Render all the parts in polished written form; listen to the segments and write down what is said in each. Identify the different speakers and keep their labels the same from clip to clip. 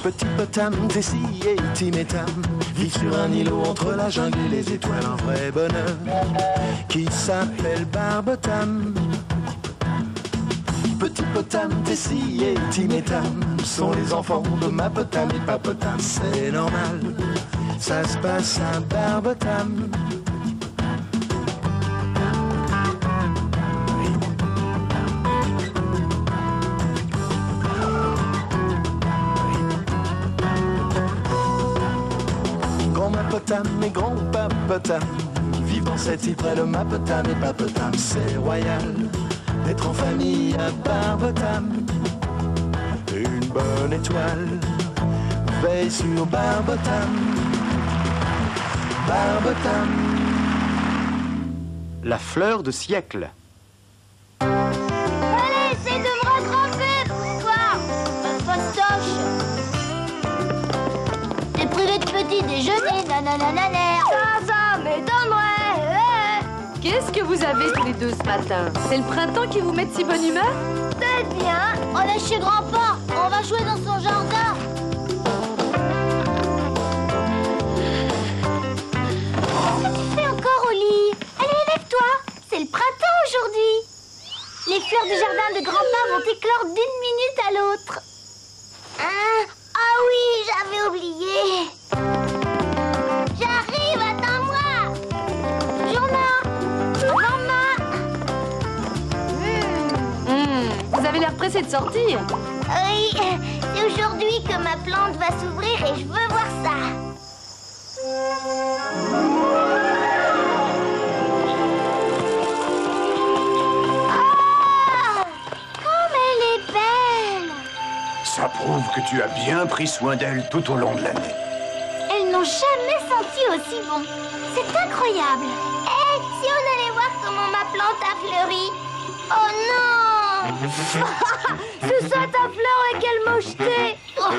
Speaker 1: Petit potam, Tessie et Tim et Tam vivent sur un îlot entre la jungle et les étoiles. Un vrai bonheur qui s'appelle Barbotam. Petit potam, Tessie et Tim et Tam sont les enfants de ma potam et papotam. C'est normal, ça se passe à Barbotam. Grand-mapotam et grand-papotam vivent dans cette île près de ma potam et papotam. C'est royal d'être en famille à Barbotam. Une bonne étoile veille sur Barbotam. Barbotam.
Speaker 2: La fleur de siècle.
Speaker 3: Allez, essaie de me rattraper, toi, fastoche. T'es privé de petit déjeuner, nananananer. Ça m'étonnerait.
Speaker 4: Qu'est-ce que vous avez tous les deux ce matin? C'est le printemps qui vous met de si bonne humeur?
Speaker 3: Peut-être bien. On est chez grand-papa. On va jouer dans son jardin. Qu'est-ce que tu fais encore au lit? Allez, lève-toi. C'est le printemps aujourd'hui. Les fleurs du jardin de grand-papa vont éclore d'une minute à l'autre. Ah oui, j'avais oublié. J'arrive, attends-moi.
Speaker 4: Vous avez l'air pressé de sortir.
Speaker 3: Oui, c'est aujourd'hui que ma plante va s'ouvrir et je veux voir ça. Ah, comme elle est belle.
Speaker 5: Ça prouve que tu as bien pris soin d'elle tout au long de l'année.
Speaker 3: Elles n'ont jamais senti aussi bon. C'est incroyable. Hé, si on allait voir comment ma plante a fleuri. Oh non! C'est ça ta fleur, et quelle mocheté! Oh,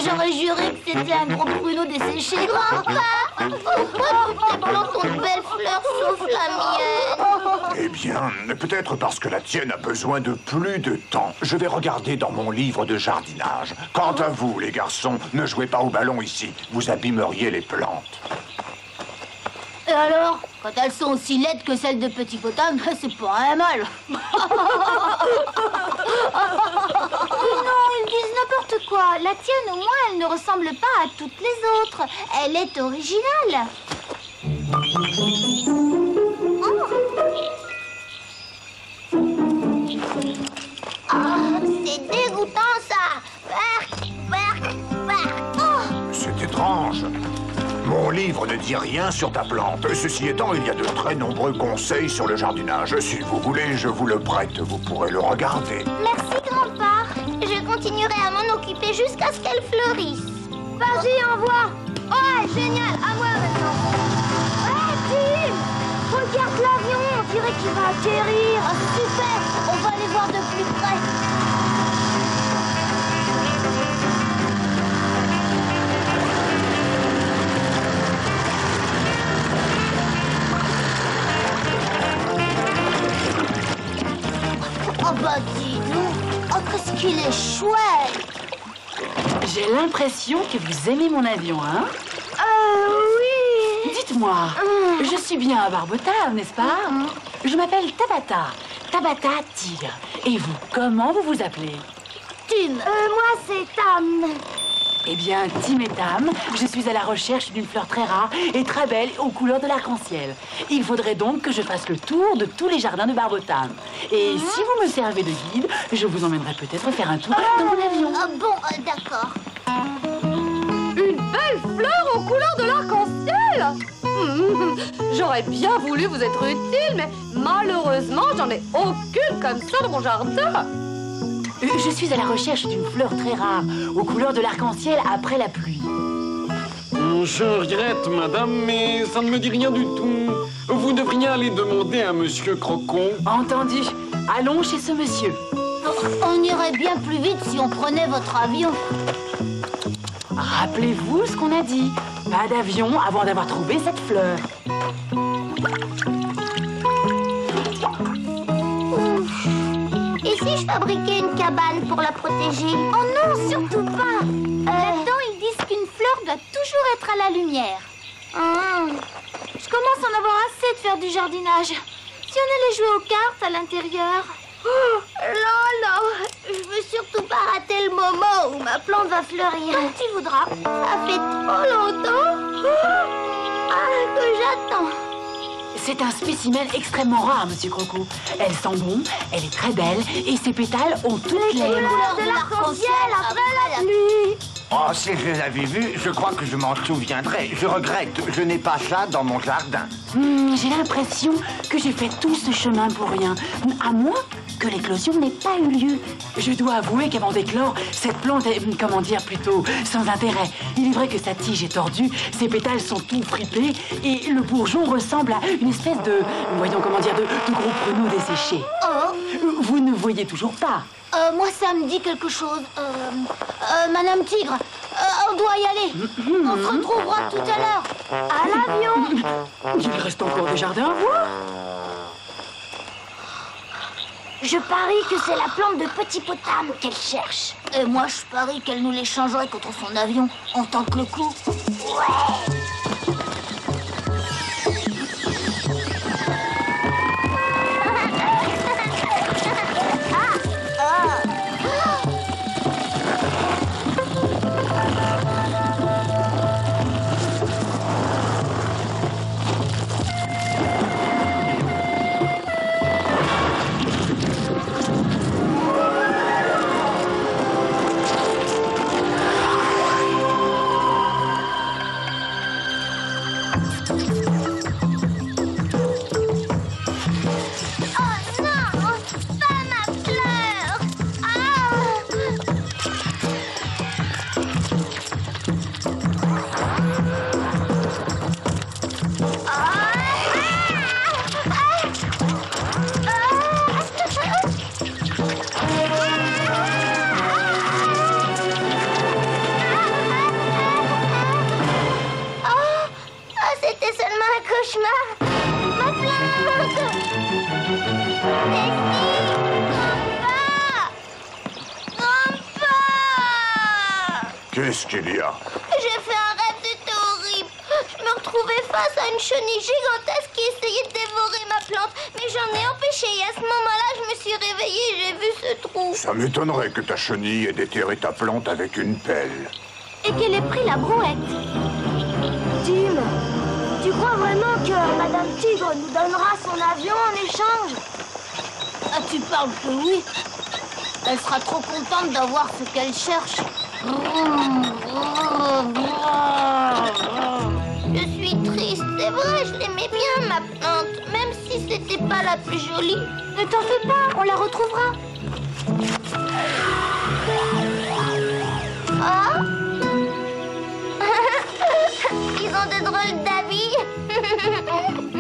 Speaker 3: j'aurais juré que c'était un gros pruneau desséché. Grand-papa! Tes plantes ont de belles fleurs, sauf la mienne.
Speaker 5: Eh bien, peut-être parce que la tienne a besoin de plus de temps. Je vais regarder dans mon livre de jardinage. Quant à vous, les garçons, ne jouez pas au ballon ici. Vous abîmeriez les plantes.
Speaker 3: Et alors, quand elles sont aussi laides que celles de Petit Potam, c'est pas un mal. Non, ils disent n'importe quoi. La tienne, au moins, elle ne ressemble pas à toutes les autres. Elle est originale. Ah, c'est dégoûtant, ça.
Speaker 5: C'est étrange. Mon livre ne dit rien sur ta plante. Ceci étant, il y a de très nombreux conseils sur le jardinage. Si vous voulez, je vous le prête. Vous pourrez le regarder.
Speaker 3: Merci, grand-père. Je continuerai à m'en occuper jusqu'à ce qu'elle fleurisse. Vas-y, envoie. Ouais, génial. À moi maintenant. Ouais, Tim, regarde l'avion. On dirait qu'il va atterrir. Ah, super. On va aller voir de plus près. Oh bah dis donc. Oh, qu'est-ce qu'il est chouette.
Speaker 6: J'ai l'impression que vous aimez mon avion, hein?
Speaker 3: Oui.
Speaker 6: Dites-moi, je suis bien à Barbotam, n'est-ce pas? Je m'appelle Tabata, Tabata Tigre. Et vous, comment vous vous appelez?
Speaker 3: Tim. Moi, c'est Tam.
Speaker 6: Eh bien, Tim et Tam, je suis à la recherche d'une fleur très rare et très belle aux couleurs de l'arc-en-ciel. Il faudrait donc que je fasse le tour de tous les jardins de Barbotam. Et si vous me servez de guide, je vous emmènerai peut-être faire un tour dans mon avion.
Speaker 3: Bon, d'accord.
Speaker 4: Une belle fleur aux couleurs de l'arc-en-ciel. J'aurais bien voulu vous être utile, mais malheureusement, j'en ai aucune comme ça dans mon jardin.
Speaker 6: Je suis à la recherche d'une fleur très rare, aux couleurs de l'arc-en-ciel après la pluie.
Speaker 7: Je regrette, madame, mais ça ne me dit rien du tout. Vous devriez aller demander à monsieur Crocon.
Speaker 6: Entendu. Allons chez ce monsieur.
Speaker 3: On irait bien plus vite si on prenait votre avion.
Speaker 6: Rappelez-vous ce qu'on a dit. Pas d'avion avant d'avoir trouvé cette fleur.
Speaker 3: Et si je fabriquais une cabane pour la protéger. Oh non, surtout pas. Là-dedans, ils disent qu'une fleur doit toujours être à la lumière. Je commence à en avoir assez de faire du jardinage. Si on allait jouer aux cartes à l'intérieur... Oh, non, je veux surtout pas rater le moment où ma plante va fleurir. Quand tu voudras. Ça fait trop longtemps que j'attends.
Speaker 6: C'est un spécimen extrêmement rare, Monsieur Croco. Elle sent bon, elle est très belle et ses pétales ont toutes les
Speaker 3: couleurs de l'arc-en-ciel après la pluie.
Speaker 2: Oh, si je l'avais vu, je crois que je m'en souviendrai. Je regrette, je n'ai pas ça dans mon jardin.
Speaker 6: J'ai l'impression que j'ai fait tout ce chemin pour rien. À moins que l'éclosion n'ait pas eu lieu. Je dois avouer qu'avant d'éclore, cette plante est, comment dire, plutôt sans intérêt. Il est vrai que sa tige est tordue, ses pétales sont tout fripés et le bourgeon ressemble à une espèce de, voyons comment dire, de gros pruneau desséché. Vous ne voyez toujours pas?
Speaker 3: Moi, ça me dit quelque chose. Madame Tigre, on doit y aller. On se retrouvera tout à l'heure. À l'avion.
Speaker 6: Il reste encore des jardins à voir.
Speaker 3: Je parie que c'est la plante de Petit Potam qu'elle cherche. Et moi, je parie qu'elle nous l'échangerait contre son avion. On tente le coup. Ouais.
Speaker 5: Qu'est-ce qu'il y a?
Speaker 3: J'ai fait un rêve, c'était horrible. Je me retrouvais face à une chenille gigantesque qui essayait de dévorer ma plante. Mais j'en ai empêché et à ce moment-là, je me suis réveillée et j'ai vu ce trou.
Speaker 5: Ça m'étonnerait que ta chenille ait déterré ta plante avec une pelle.
Speaker 3: Et qu'elle ait pris la brouette. Tim, tu crois vraiment que Madame Tigre nous donnera son avion en échange? Ah, tu parles que oui. Elle sera trop contente d'avoir ce qu'elle cherche. Je suis triste, c'est vrai, je l'aimais bien ma plante, même si c'était pas la plus jolie. Ne t'en fais pas, on la retrouvera. Oh. Ils ont de drôles d'habits.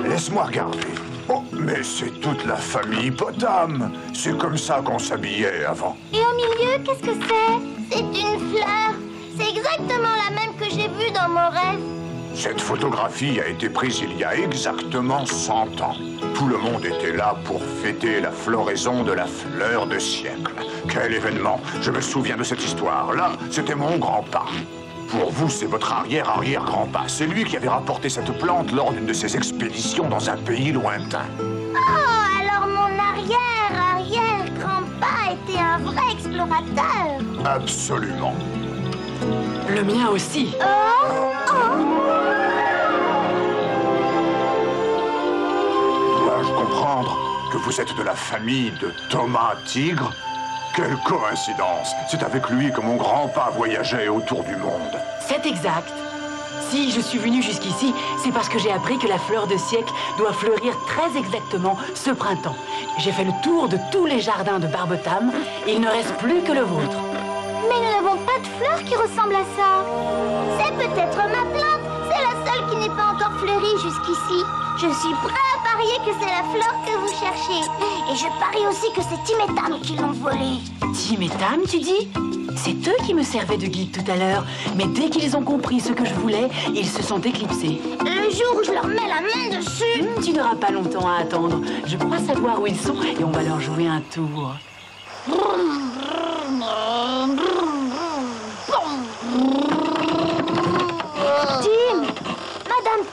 Speaker 5: Laisse-moi regarder. Oh, mais c'est toute la famille Potam. C'est comme ça qu'on s'habillait avant.
Speaker 3: Et au milieu, qu'est-ce que c'est? C'est une fleur. C'est exactement la même que j'ai vue dans mon rêve.
Speaker 5: Cette photographie a été prise il y a exactement 100 ans. Tout le monde était là pour fêter la floraison de la fleur de siècle. Quel événement! Je me souviens de cette histoire. Là, c'était mon grand-pa. Pour vous, c'est votre arrière-arrière-grand-pa. C'est lui qui avait rapporté cette plante lors d'une de ses expéditions dans un pays lointain.
Speaker 3: Oh, alors mon arrière-arrière-grand-pa était un vrai explorateur.
Speaker 5: Absolument.
Speaker 6: Le mien aussi.
Speaker 5: Dois-je comprendre que vous êtes de la famille de Thomas Tigre? Quelle coïncidence! C'est avec lui que mon grand-pa voyageait autour du monde.
Speaker 6: C'est exact. Si je suis venue jusqu'ici, c'est parce que j'ai appris que la fleur de siècle doit fleurir très exactement ce printemps. J'ai fait le tour de tous les jardins de Barbotam. Il ne reste plus que le vôtre.
Speaker 3: Mais nous n'avons pas de fleurs qui ressemblent à ça. C'est peut-être ma plante. C'est la seule qui n'est pas encore fleurie jusqu'ici. Je suis prêt à parier que c'est la fleur que vous cherchez. Et je parie aussi que c'est Tim et Tam qui l'ont volée.
Speaker 6: Tim et Tam, tu dis? C'est eux qui me servaient de guide tout à l'heure. Mais dès qu'ils ont compris ce que je voulais, ils se sont éclipsés.
Speaker 3: Le jour où je leur mets la main dessus...
Speaker 6: Tu n'auras pas longtemps à attendre. Je crois savoir où ils sont et on va leur jouer un tour.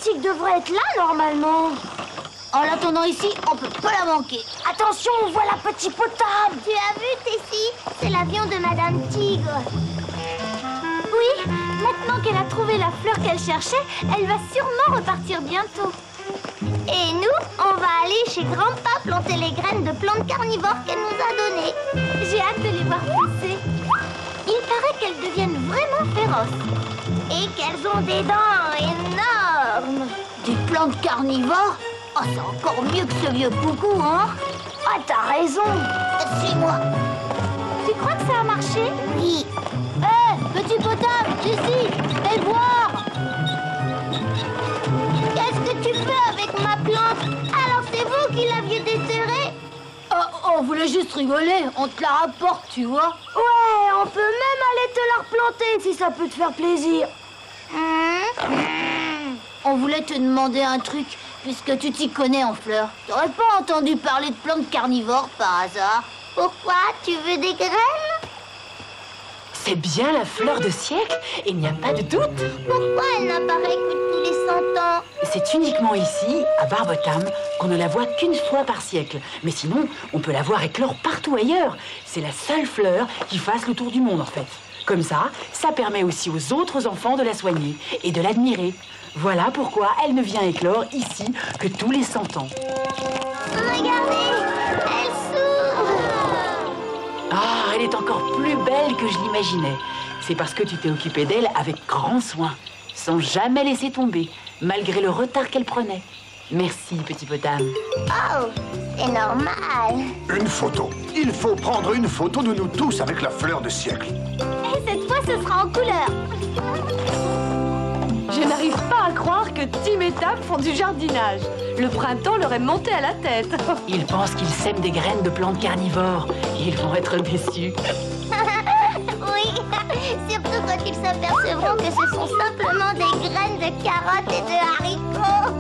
Speaker 3: Tig devrait être là, normalement. En l'attendant ici, on peut pas la manquer. Attention, on voit la petite potable. Tu as vu, Tessie? C'est l'avion de Madame Tigre. Oui, maintenant qu'elle a trouvé la fleur qu'elle cherchait, elle va sûrement repartir bientôt. Et nous, on va aller chez Grandpa planter les graines de plantes carnivores qu'elle nous a données. J'ai hâte de les voir pousser. Il paraît qu'elles deviennent vraiment féroces. Et qu'elles ont des dents énormes. Des plantes carnivores? Oh, c'est encore mieux que ce vieux coucou, hein? Ah, t'as raison. Suis-moi. Tu crois que ça a marché? Oui. Hé, petit potable, ici, fais voir. Qu'est-ce que tu fais avec ma plante? Alors c'est vous qui l'aviez déterrée? On voulait juste rigoler, on te la rapporte, tu vois. Ouais, on peut même aller te la replanter si ça peut te faire plaisir. On voulait te demander un truc, puisque tu t'y connais en fleurs. T'aurais pas entendu parler de plantes carnivores par hasard? Pourquoi? Tu veux des graines?
Speaker 6: C'est bien la fleur de siècle, il n'y a pas de doute.
Speaker 3: Pourquoi elle n'apparaît que tous les 100 ans?
Speaker 6: C'est uniquement ici, à Barbotam, qu'on ne la voit qu'une fois par siècle. Mais sinon, on peut la voir éclore partout ailleurs. C'est la seule fleur qui fasse le tour du monde, en fait. Comme ça permet aussi aux autres enfants de la soigner et de l'admirer. Voilà pourquoi elle ne vient éclore ici que tous les 100 ans.
Speaker 3: Regardez, elle s'ouvre.
Speaker 6: Ah, elle est encore plus belle que je l'imaginais. C'est parce que tu t'es occupé d'elle avec grand soin, sans jamais laisser tomber, malgré le retard qu'elle prenait. Merci, petit potam.
Speaker 3: Oh, c'est normal.
Speaker 5: Une photo. Il faut prendre une photo de nous tous avec la fleur de siècle.
Speaker 3: Et cette fois, ce sera en couleur.
Speaker 4: Je n'arrive pas à croire que Tim et Tam font du jardinage. Le printemps leur est monté à la tête.
Speaker 6: Ils pensent qu'ils sèment des graines de plantes carnivores. Ils vont être déçus.
Speaker 3: Oui, surtout quand ils s'apercevront que ce sont simplement des graines de carottes et de haricots.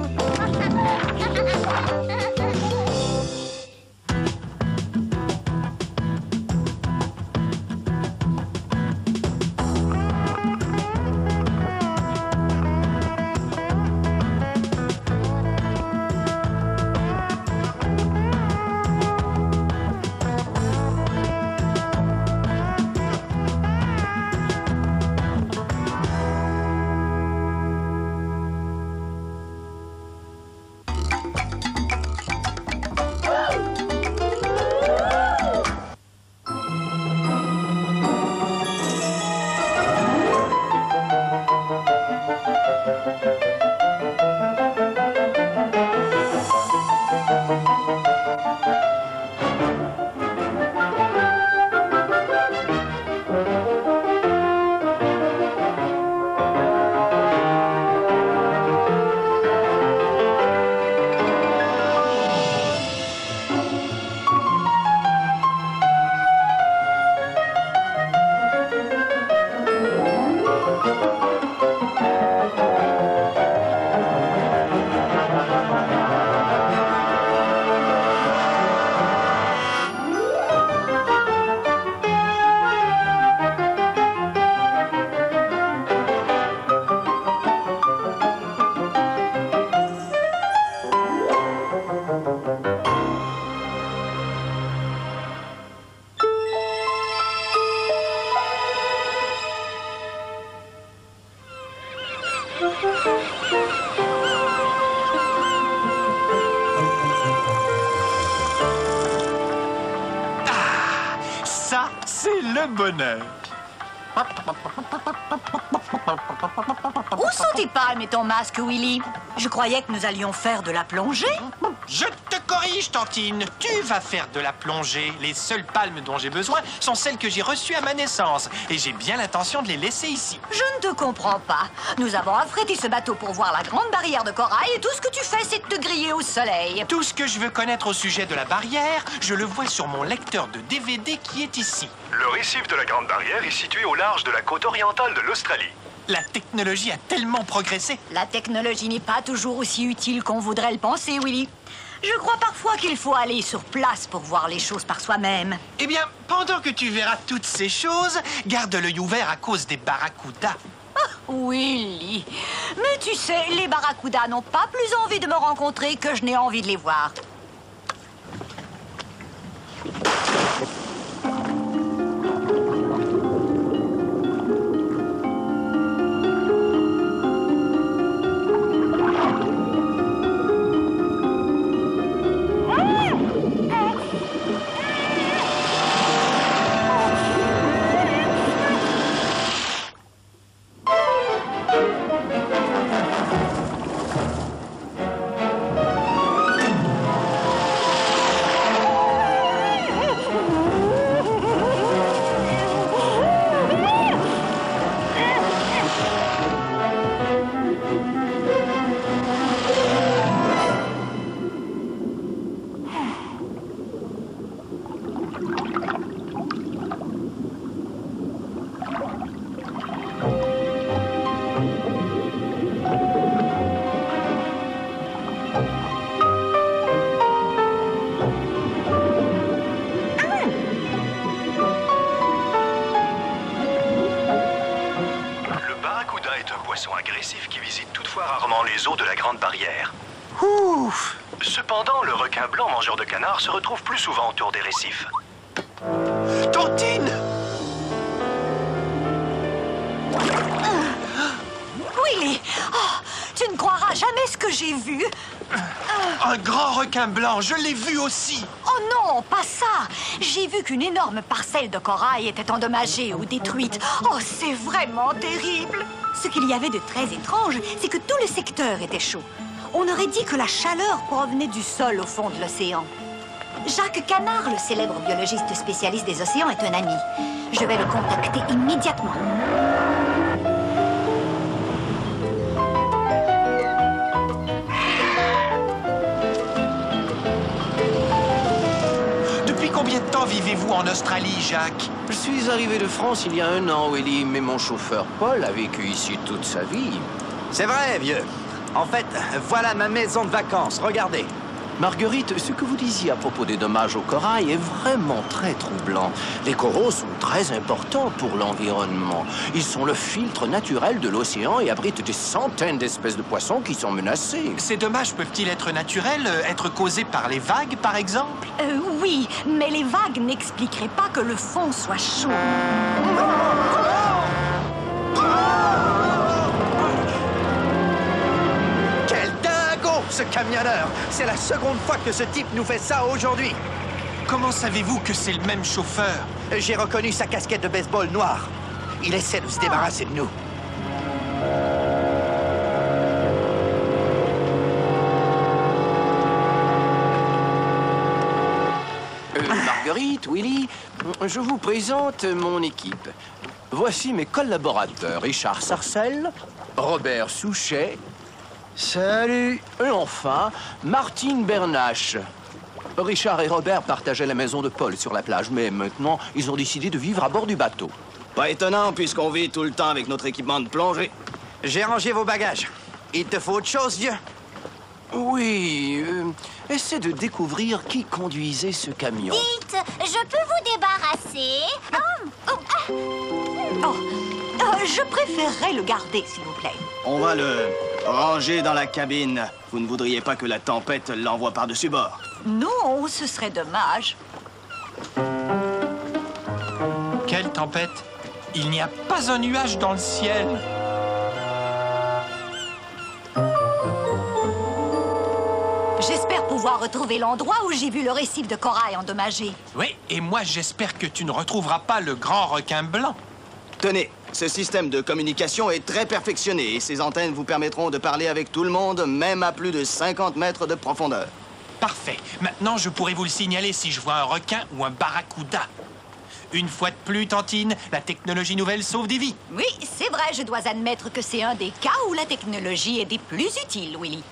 Speaker 8: Ça, c'est le bonheur.
Speaker 9: Où sont tes palmes et ton masque, Willy? Je croyais que nous allions faire de la plongée.
Speaker 8: Je te corrige, Tantine. Tu vas faire de la plongée. Les seules palmes dont j'ai besoin sont celles que j'ai reçues à ma naissance. Et j'ai bien l'intention de les laisser ici.
Speaker 9: Je ne te comprends pas. Nous avons affrété ce bateau pour voir la grande barrière de corail et tout ce que tu fais, c'est de te griller au soleil.
Speaker 8: Tout ce que je veux connaître au sujet de la barrière, je le vois sur mon lecteur de DVD qui est ici.
Speaker 10: Le récif de la Grande Barrière est situé au large de la côte orientale de l'Australie.
Speaker 8: La technologie a tellement progressé.
Speaker 9: La technologie n'est pas toujours aussi utile qu'on voudrait le penser, Willy. Je crois parfois qu'il faut aller sur place pour voir les choses par soi-même.
Speaker 8: Eh bien, pendant que tu verras toutes ces choses, garde l'œil ouvert à cause des barracudas.
Speaker 9: Ah, Willy. Mais tu sais, les barracudas n'ont pas plus envie de me rencontrer que je n'ai envie de les voir.
Speaker 10: Agressif qui visite toutefois rarement les eaux de la Grande Barrière.
Speaker 8: Ouf!
Speaker 10: Cependant, le requin blanc mangeur de canards se retrouve plus souvent autour des récifs.
Speaker 8: Tantine!
Speaker 9: Willy! Oh, tu ne croiras jamais ce que j'ai vu.
Speaker 8: Un grand requin blanc, je l'ai vu aussi.
Speaker 9: Oh non, pas ça. J'ai vu qu'une énorme parcelle de corail était endommagée ou détruite. Oh, c'est vraiment terrible. Ce qu'il y avait de très étrange, c'est que tout le secteur était chaud. On aurait dit que la chaleur provenait du sol au fond de l'océan. Jacques Canard, le célèbre biologiste spécialiste des océans, est un ami. Je vais le contacter immédiatement.
Speaker 8: Combien de temps vivez-vous en Australie, Jacques?
Speaker 11: Je suis arrivé de France il y a 1 an, Willy, mais mon chauffeur Paul a vécu ici toute sa vie.
Speaker 12: C'est vrai, vieux. En fait, voilà ma maison de vacances, regardez.
Speaker 11: Marguerite, ce que vous disiez à propos des dommages au corail est vraiment très troublant. Les coraux sont très importants pour l'environnement. Ils sont le filtre naturel de l'océan et abritent des centaines d'espèces de poissons qui sont menacées.
Speaker 8: Ces dommages peuvent-ils être naturels, être causés par les vagues, par exemple?
Speaker 9: Oui, mais les vagues n'expliqueraient pas que le fond soit chaud.
Speaker 12: Ce camionneur, c'est la seconde fois que ce type nous fait ça aujourd'hui.
Speaker 8: Comment savez-vous que c'est le même chauffeur?
Speaker 12: J'ai reconnu sa casquette de baseball noire. Il essaie de se débarrasser de nous.
Speaker 11: Marguerite, Willy, je vous présente mon équipe. Voici mes collaborateurs. Richard Sarcel, Robert Souchet.
Speaker 12: Salut.
Speaker 11: Et enfin, Martine Bernache. Richard et Robert partageaient la maison de Paul sur la plage, mais maintenant, ils ont décidé de vivre à bord du bateau.
Speaker 13: Pas étonnant, puisqu'on vit tout le temps avec notre équipement de plongée.
Speaker 12: J'ai rangé vos bagages. Il te faut autre chose, vieux?
Speaker 11: Oui, essaie de découvrir qui conduisait ce camion.
Speaker 3: Dites, je peux vous débarrasser?
Speaker 9: Je préférerais le garder, s'il vous plaît.
Speaker 13: On va le ranger dans la cabine. Vous ne voudriez pas que la tempête l'envoie par-dessus bord?
Speaker 9: Non, ce serait dommage.
Speaker 8: Quelle tempête? Il n'y a pas un nuage dans le ciel.
Speaker 9: J'espère pouvoir retrouver l'endroit où j'ai vu le récif de corail endommagé.
Speaker 8: Oui, et moi j'espère que tu ne retrouveras pas le grand requin blanc.
Speaker 13: Tenez, ce système de communication est très perfectionné et ces antennes vous permettront de parler avec tout le monde, même à plus de 50 mètres de profondeur.
Speaker 8: Parfait. Maintenant, je pourrai vous le signaler si je vois un requin ou un barracuda. Une fois de plus, Tantine, la technologie nouvelle sauve des vies.
Speaker 9: Oui, c'est vrai, je dois admettre que c'est un des cas où la technologie est des plus utiles, Willy.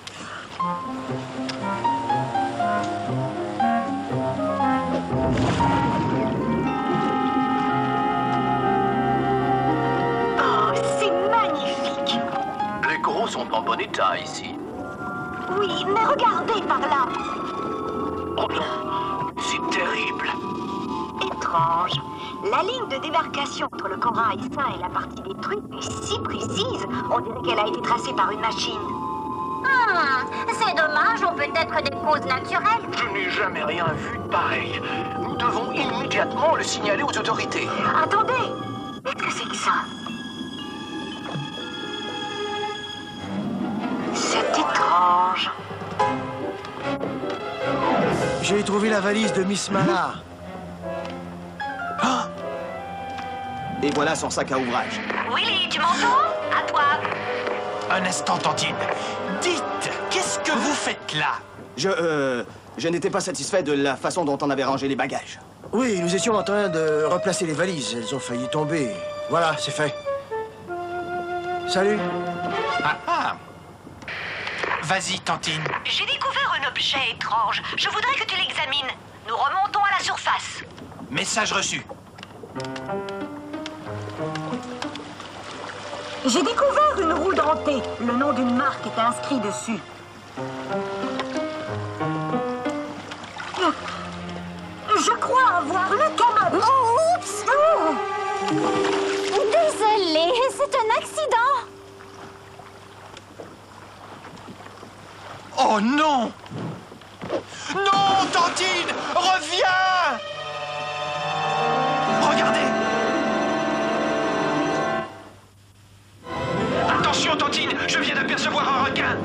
Speaker 11: Sont en bon état ici.
Speaker 3: Oui, mais regardez par là.
Speaker 11: Oh non, c'est terrible.
Speaker 3: Étrange.
Speaker 9: La ligne de démarcation entre le corail sain et la partie détruite est si précise, on dirait qu'elle a été tracée par une machine.
Speaker 3: C'est dommage, on peut être des causes naturelles.
Speaker 11: Je n'ai jamais rien vu de pareil. Nous devons immédiatement le signaler aux autorités.
Speaker 9: Attendez, qu'est-ce que c'est que ça? C'est étrange.
Speaker 12: J'ai trouvé la valise de Miss Mallard.
Speaker 13: Ah! Et voilà son sac à ouvrage.
Speaker 9: Willy, tu m'entends? À toi.
Speaker 8: Un instant, Tantine. Dites, qu'est-ce que vous faites là?
Speaker 13: Je n'étais pas satisfait de la façon dont on avait rangé les bagages.
Speaker 12: Oui, nous étions en train de replacer les valises. Elles ont failli tomber. Voilà, c'est fait. Salut.
Speaker 8: Ah. Vas-y, Tantine.
Speaker 9: J'ai découvert un objet étrange. Je voudrais que tu l'examines. Nous remontons à la surface.
Speaker 8: Message reçu.
Speaker 9: J'ai découvert une roue dentée. Le nom d'une marque est inscrit dessus. Je crois avoir le canot.
Speaker 3: Oh, oups! Désolée, c'est un accident.
Speaker 8: Oh non! Non, Tantine! Reviens! Regardez! Attention, Tantine! Je viens d'apercevoir un requin!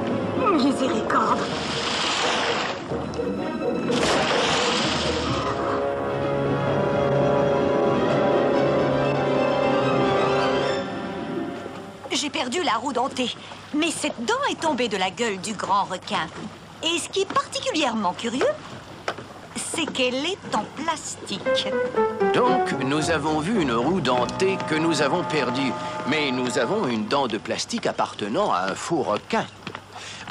Speaker 9: Miséricorde! J'ai perdu la roue dentée, mais cette dent est tombée de la gueule du grand requin. Et ce qui est particulièrement curieux, c'est qu'elle est en plastique.
Speaker 11: Donc, nous avons vu une roue dentée que nous avons perdue. Mais nous avons une dent de plastique appartenant à un faux requin.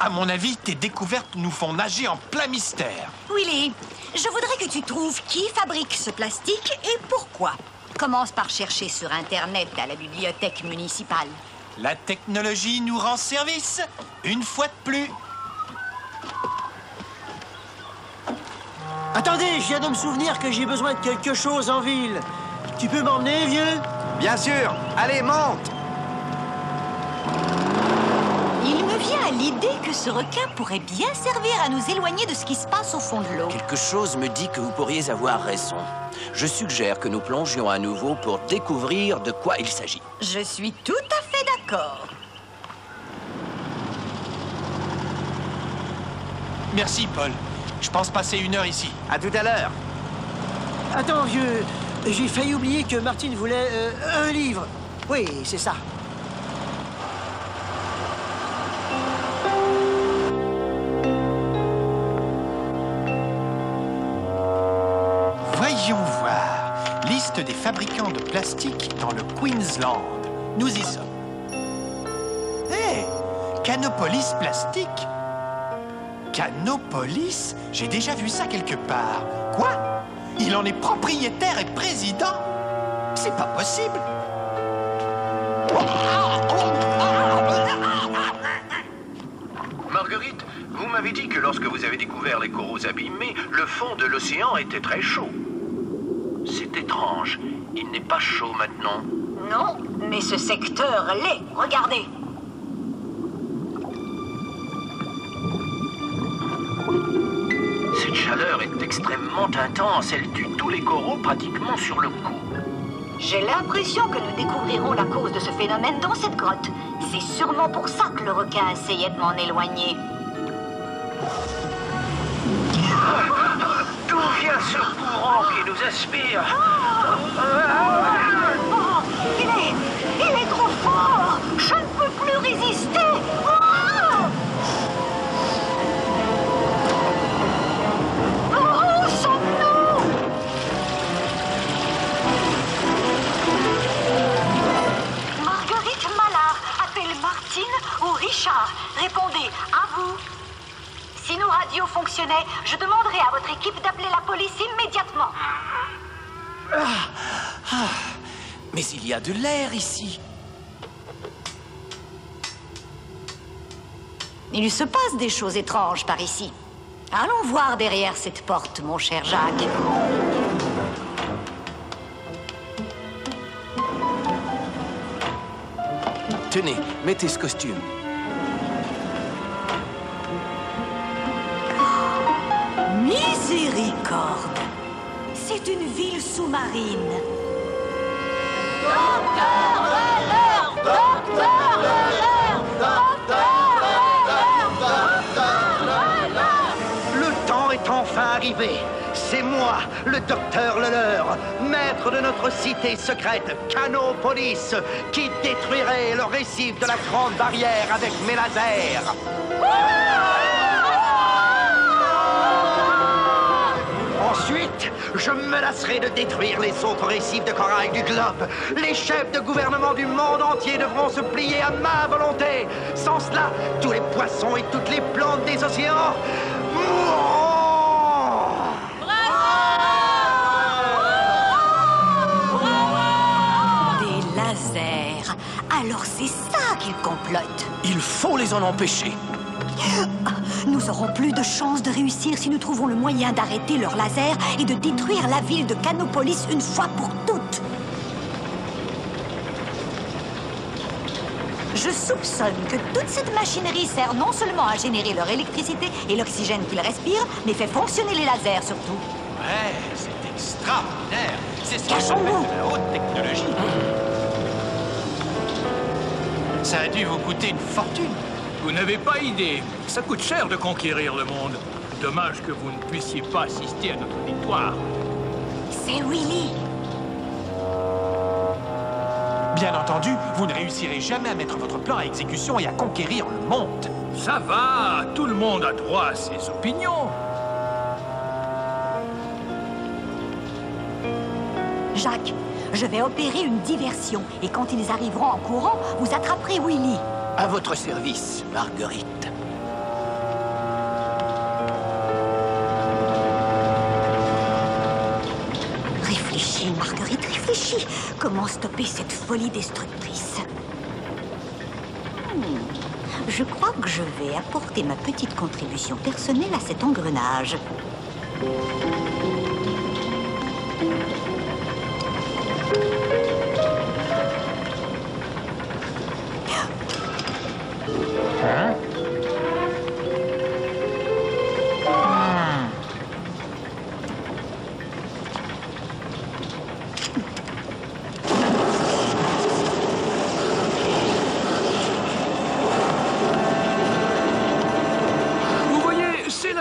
Speaker 8: À mon avis, tes découvertes nous font nager en plein mystère.
Speaker 9: Willy, je voudrais que tu trouves qui fabrique ce plastique et pourquoi. Commence par chercher sur Internet à la bibliothèque municipale.
Speaker 8: La technologie nous rend service, une fois de plus.
Speaker 12: Attendez, je viens de me souvenir que j'ai besoin de quelque chose en ville. Tu peux m'emmener, vieux? Bien sûr. Allez, monte.
Speaker 9: Il me vient à l'idée que ce requin pourrait bien servir à nous éloigner de ce qui se passe au fond de l'eau.
Speaker 11: Quelque chose me dit que vous pourriez avoir raison. Je suggère que nous plongions à nouveau pour découvrir de quoi il s'agit.
Speaker 9: Je suis tout à fait d'accord.
Speaker 8: Merci, Paul. Je pense passer une heure ici.
Speaker 12: À tout à l'heure. Attends, vieux. J'ai failli oublier que Martine voulait un livre. Oui, c'est ça.
Speaker 8: Voyons voir. Liste des fabricants de plastique dans le Queensland. Nous y sommes. Hé! Canopolis Plastique? Canopolis? J'ai déjà vu ça quelque part. Quoi? Il en est propriétaire et président? C'est pas possible.
Speaker 11: Marguerite, vous m'avez dit que lorsque vous avez découvert les coraux abîmés, le fond de l'océan était très chaud. C'est étrange. Il n'est pas chaud maintenant.
Speaker 9: Non, mais ce secteur l'est. Regardez.
Speaker 11: Cette chaleur est extrêmement intense. Elle tue tous les coraux pratiquement sur le coup.
Speaker 9: J'ai l'impression que nous découvrirons la cause de ce phénomène dans cette grotte. C'est sûrement pour ça que le requin essayait de m'en éloigner.
Speaker 11: D'où vient ce courant qui nous aspire?
Speaker 9: Il est trop fort. Je ne peux plus résister. Marguerite Mallard appelle Martine ou Richard. Répondez, à vous. Si nos radios fonctionnaient, je demanderai à votre équipe d'appeler la police immédiatement.
Speaker 11: Mais il y a de l'air ici.
Speaker 9: Il se passe des choses étranges par ici. Allons voir derrière cette porte, mon cher Jacques.
Speaker 11: Tenez, mettez ce costume.
Speaker 9: Miséricorde! C'est une ville sous-marine.
Speaker 14: Le temps est enfin arrivé. C'est moi, le docteur Leleur, maître de notre cité secrète, Canopolis, qui détruirai le récif de la Grande Barrière avec mes lasers. Ensuite, je menacerai de détruire les autres récifs de corail du globe. Les chefs de gouvernement du monde entier devront se plier à ma volonté. Sans cela, tous les poissons et toutes les plantes des océans mourront.
Speaker 9: Des lasers. Alors c'est ça qu'ils complotent.
Speaker 11: Il faut les en empêcher.
Speaker 9: Nous aurons plus de chances de réussir si nous trouvons le moyen d'arrêter leurs lasers et de détruire la ville de Canopolis une fois pour toutes. Je soupçonne que toute cette machinerie sert non seulement à générer leur électricité et l'oxygène qu'ils respirent, mais fait fonctionner les lasers surtout.
Speaker 8: Ouais, c'est extraordinaire. C'est ce qu'on
Speaker 9: Cachons-nous.
Speaker 8: appelle de la haute technologie. Ça a dû vous coûter une fortune.
Speaker 15: Vous n'avez pas idée. Ça coûte cher de conquérir le monde. Dommage que vous ne puissiez pas assister à notre victoire.
Speaker 9: C'est Willy.
Speaker 8: Bien entendu, vous ne réussirez jamais à mettre votre plan à exécution et à conquérir le monde.
Speaker 15: Ça va, tout le monde a droit à ses opinions.
Speaker 9: Jacques, je vais opérer une diversion et quand ils arriveront en courant, vous attraperez Willy.
Speaker 11: À votre service, Marguerite.
Speaker 9: Réfléchis, Marguerite, réfléchis. Comment stopper cette folie destructrice? Je crois que je vais apporter ma petite contribution personnelle à cet engrenage.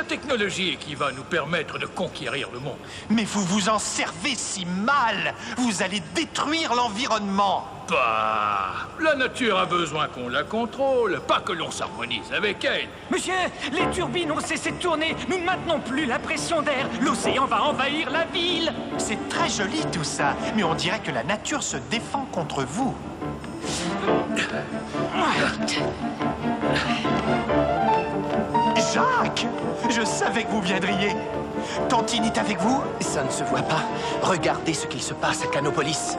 Speaker 15: Technologie qui va nous permettre de conquérir le monde.
Speaker 8: Mais vous vous en servez si mal. Vous allez détruire l'environnement.
Speaker 15: Bah, la nature a besoin qu'on la contrôle, pas que l'on s'harmonise avec elle.
Speaker 16: Monsieur, les turbines ont cessé de tourner. Nous ne maintenons plus la pression d'air. L'océan va envahir la ville.
Speaker 8: C'est très joli tout ça, mais on dirait que la nature se défend contre vous. Jacques! Je savais que vous viendriez. Tantine est avec vous?
Speaker 11: Ça ne se voit pas. Regardez ce qu'il se passe à Canopolis.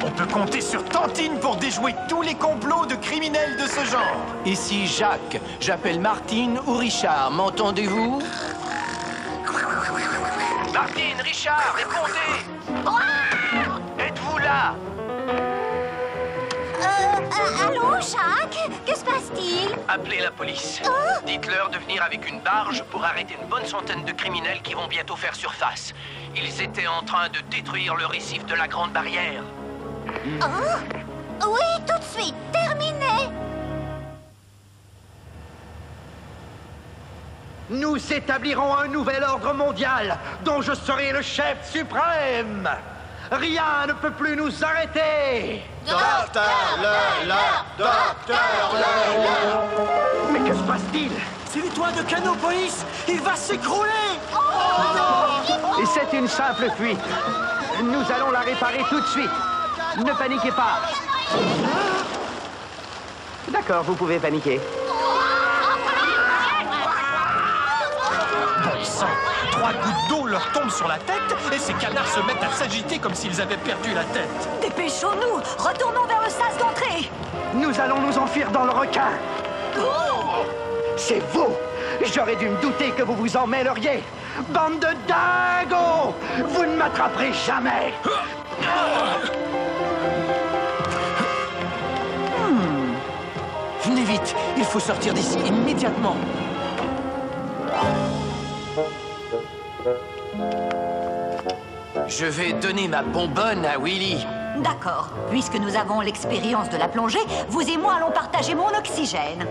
Speaker 8: On peut compter sur Tantine pour déjouer tous les complots de criminels de ce genre.
Speaker 11: Ici Jacques. J'appelle Martine ou Richard. M'entendez-vous?
Speaker 14: Martine, Richard, répondez! Êtes-vous là?
Speaker 3: Allô, Jacques? Que se passe-t-il?
Speaker 14: Appelez la police. Dites-leur de venir avec une barge pour arrêter une bonne centaine de criminels qui vont bientôt faire surface. Ils étaient en train de détruire le récif de la Grande Barrière.
Speaker 3: Oh? Oui, tout de suite. Terminé.
Speaker 14: Nous établirons un nouvel ordre mondial dont je serai le chef suprême. Rien ne peut plus nous arrêter.
Speaker 13: Docteur Leleur, Docteur Leleur.
Speaker 14: Mais que se passe-t-il?
Speaker 12: C'est les toits de Canopolis. Il va s'écrouler.
Speaker 14: Et c'est une simple fuite. Nous allons la réparer tout de suite. Ne paniquez pas. D'accord, vous pouvez paniquer.
Speaker 8: Bon sang, 3 gouttes d'eau leur tombent sur la tête et ces canards se mettent à s'agiter comme s'ils avaient perdu la tête.
Speaker 9: Dépêchons-nous. Retournons vers le sas d'entrée.
Speaker 14: Nous allons nous enfuir dans le requin. C'est vous. J'aurais dû me douter que vous vous en mêleriez. Bande de dingos! Vous ne m'attraperez jamais.
Speaker 11: vite. Il faut sortir d'ici immédiatement. Je vais donner ma bonbonne à Willy.
Speaker 9: D'accord. Puisque nous avons l'expérience de la plongée, vous et moi allons partager mon oxygène.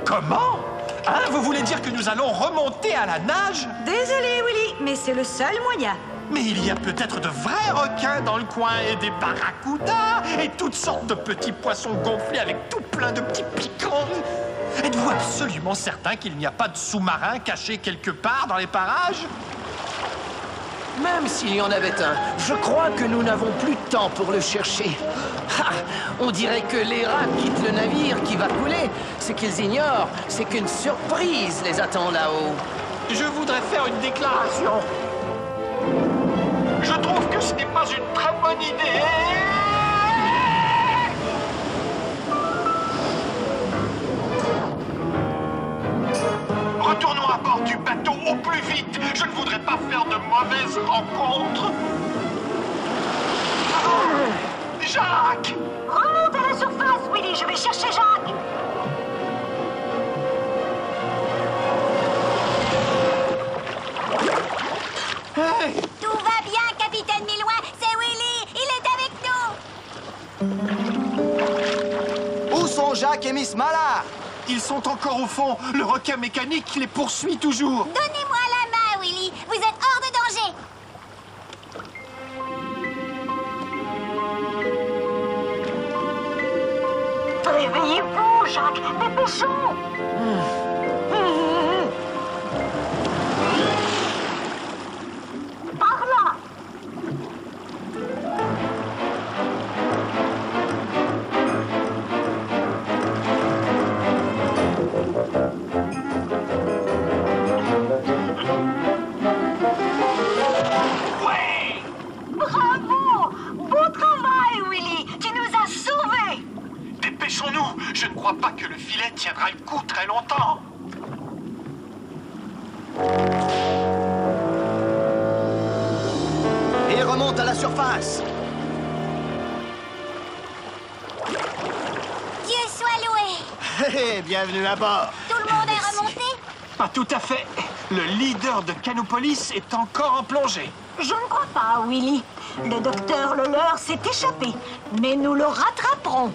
Speaker 8: Comment? Hein, vous voulez dire que nous allons remonter à la nage?
Speaker 9: Désolé, Willy, mais c'est le seul moyen.
Speaker 8: Mais il y a peut-être de vrais requins dans le coin et des barracudas et toutes sortes de petits poissons gonflés avec tout plein de petits piquants. Êtes-vous absolument certain qu'il n'y a pas de sous-marin caché quelque part dans les parages?
Speaker 11: Même s'il y en avait un, je crois que nous n'avons plus de temps pour le chercher. Ha! On dirait que les rats quittent le navire qui va couler. Ce qu'ils ignorent, c'est qu'une surprise les attend là-haut.
Speaker 8: Je voudrais faire une déclaration. Je trouve que ce n'est pas une très bonne idée. Retournons à bord du bateau au plus vite. Je ne voudrais pas faire de mauvaises rencontres. Jacques!
Speaker 9: Remonte à la surface, Willy, je vais chercher Jacques.
Speaker 8: Hey!
Speaker 3: Tout va bien, capitaine Milouin. C'est Willy. Il est avec nous.
Speaker 13: Où sont Jacques et Miss Mallard?
Speaker 8: Ils sont encore au fond. Le requin mécanique les poursuit toujours.
Speaker 3: Donnez-moi la main, Willy. Vous êtes hors de danger.
Speaker 9: Réveillez-vous, Jacques. Dépêchons. Par là.
Speaker 8: Ouais!
Speaker 9: Bravo! Beau travail, Willy. Tu nous as sauvés.
Speaker 8: Dépêchons-nous. Je ne crois pas que le filet tiendra le coup très longtemps.
Speaker 13: Et remonte à la surface.
Speaker 3: Dieu soit loué.
Speaker 13: Hé hé, bienvenue à bord.
Speaker 3: Tout le monde est remonté?
Speaker 8: Pas tout à fait. Le leader de Canopolis est encore en plongée.
Speaker 9: Je ne crois pas, Willy. Le docteur Leleur s'est échappé, mais nous le rattraperons.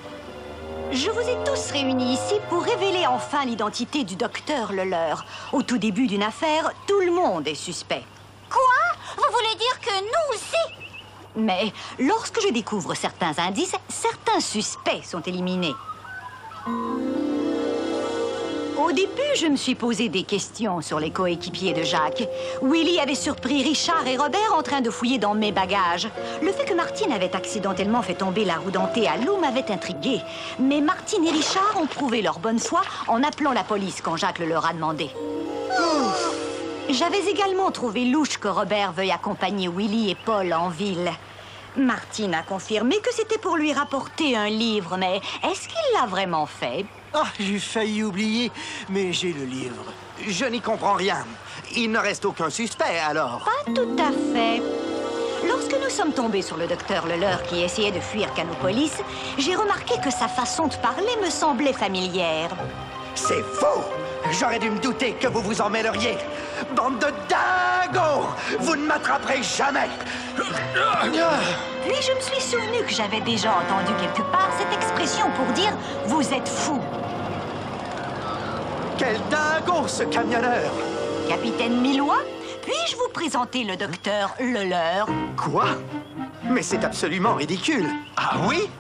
Speaker 9: Je vous ai tous réunis ici pour révéler enfin l'identité du docteur Leleur. Au tout début d'une affaire, tout le monde est suspect.
Speaker 3: Quoi? Vous voulez dire que nous aussi?
Speaker 9: Mais lorsque je découvre certains indices, certains suspects sont éliminés. Au début, je me suis posé des questions sur les coéquipiers de Jacques. Willy avait surpris Richard et Robert en train de fouiller dans mes bagages. Le fait que Martine avait accidentellement fait tomber la roue dentée à l'eau m'avait intrigué. Mais Martine et Richard ont prouvé leur bonne foi en appelant la police quand Jacques le leur a demandé. J'avais également trouvé louche que Robert veuille accompagner Willy et Paul en ville. Martine a confirmé que c'était pour lui rapporter un livre, mais est-ce qu'il l'a vraiment fait?
Speaker 12: Ah, j'ai failli oublier, mais j'ai le livre.
Speaker 14: Je n'y comprends rien. Il ne reste aucun suspect, alors.
Speaker 9: Pas tout à fait. Lorsque nous sommes tombés sur le docteur Leleur qui essayait de fuir Canopolis, j'ai remarqué que sa façon de parler me semblait familière.
Speaker 14: C'est faux! J'aurais dû me douter que vous vous en mêleriez. Bande de dingos! Vous ne m'attraperez jamais!
Speaker 9: Puis je me suis souvenu que j'avais déjà entendu quelque part cette expression pour dire « vous êtes fou ».
Speaker 14: Quel dingo, ce camionneur!
Speaker 9: Capitaine Milouin, puis-je vous présenter le docteur Leleur?
Speaker 14: Quoi? Mais c'est absolument ridicule.
Speaker 8: Ah oui?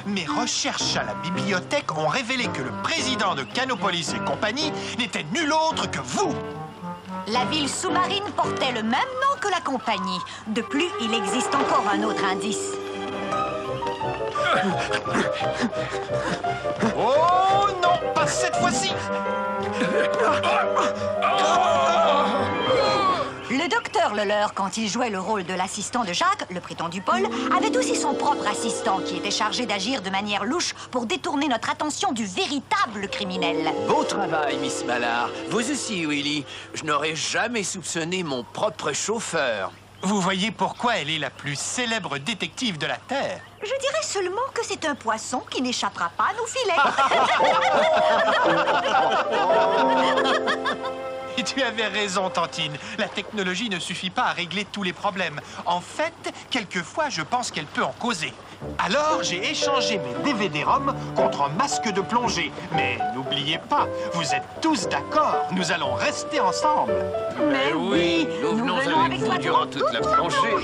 Speaker 8: Mes recherches à la bibliothèque ont révélé que le président de Canopolis et compagnie n'était nul autre que vous.
Speaker 9: La ville sous-marine portait le même nom que la compagnie. De plus, il existe encore un autre indice.
Speaker 8: Oh non, pas cette fois-ci!
Speaker 9: Le docteur Leleur, quand il jouait le rôle de l'assistant de Jacques, le prétendu Paul, avait aussi son propre assistant qui était chargé d'agir de manière louche pour détourner notre attention du véritable criminel.
Speaker 11: Beau travail, Miss Mallard. Vous aussi, Willy. Je n'aurais jamais soupçonné mon propre chauffeur.
Speaker 8: Vous voyez pourquoi elle est la plus célèbre détective de la Terre.
Speaker 9: Je dirais seulement que c'est un poisson qui n'échappera pas à nos filets.
Speaker 8: Et tu avais raison, Tantine. La technologie ne suffit pas à régler tous les problèmes. En fait, quelquefois, je pense qu'elle peut en causer. Alors, j'ai échangé mes DVD-ROM contre un masque de plongée. Mais n'oubliez pas, vous êtes tous d'accord, nous allons rester ensemble.
Speaker 7: Mais oui, nous venons avec vous durant toute la plongée.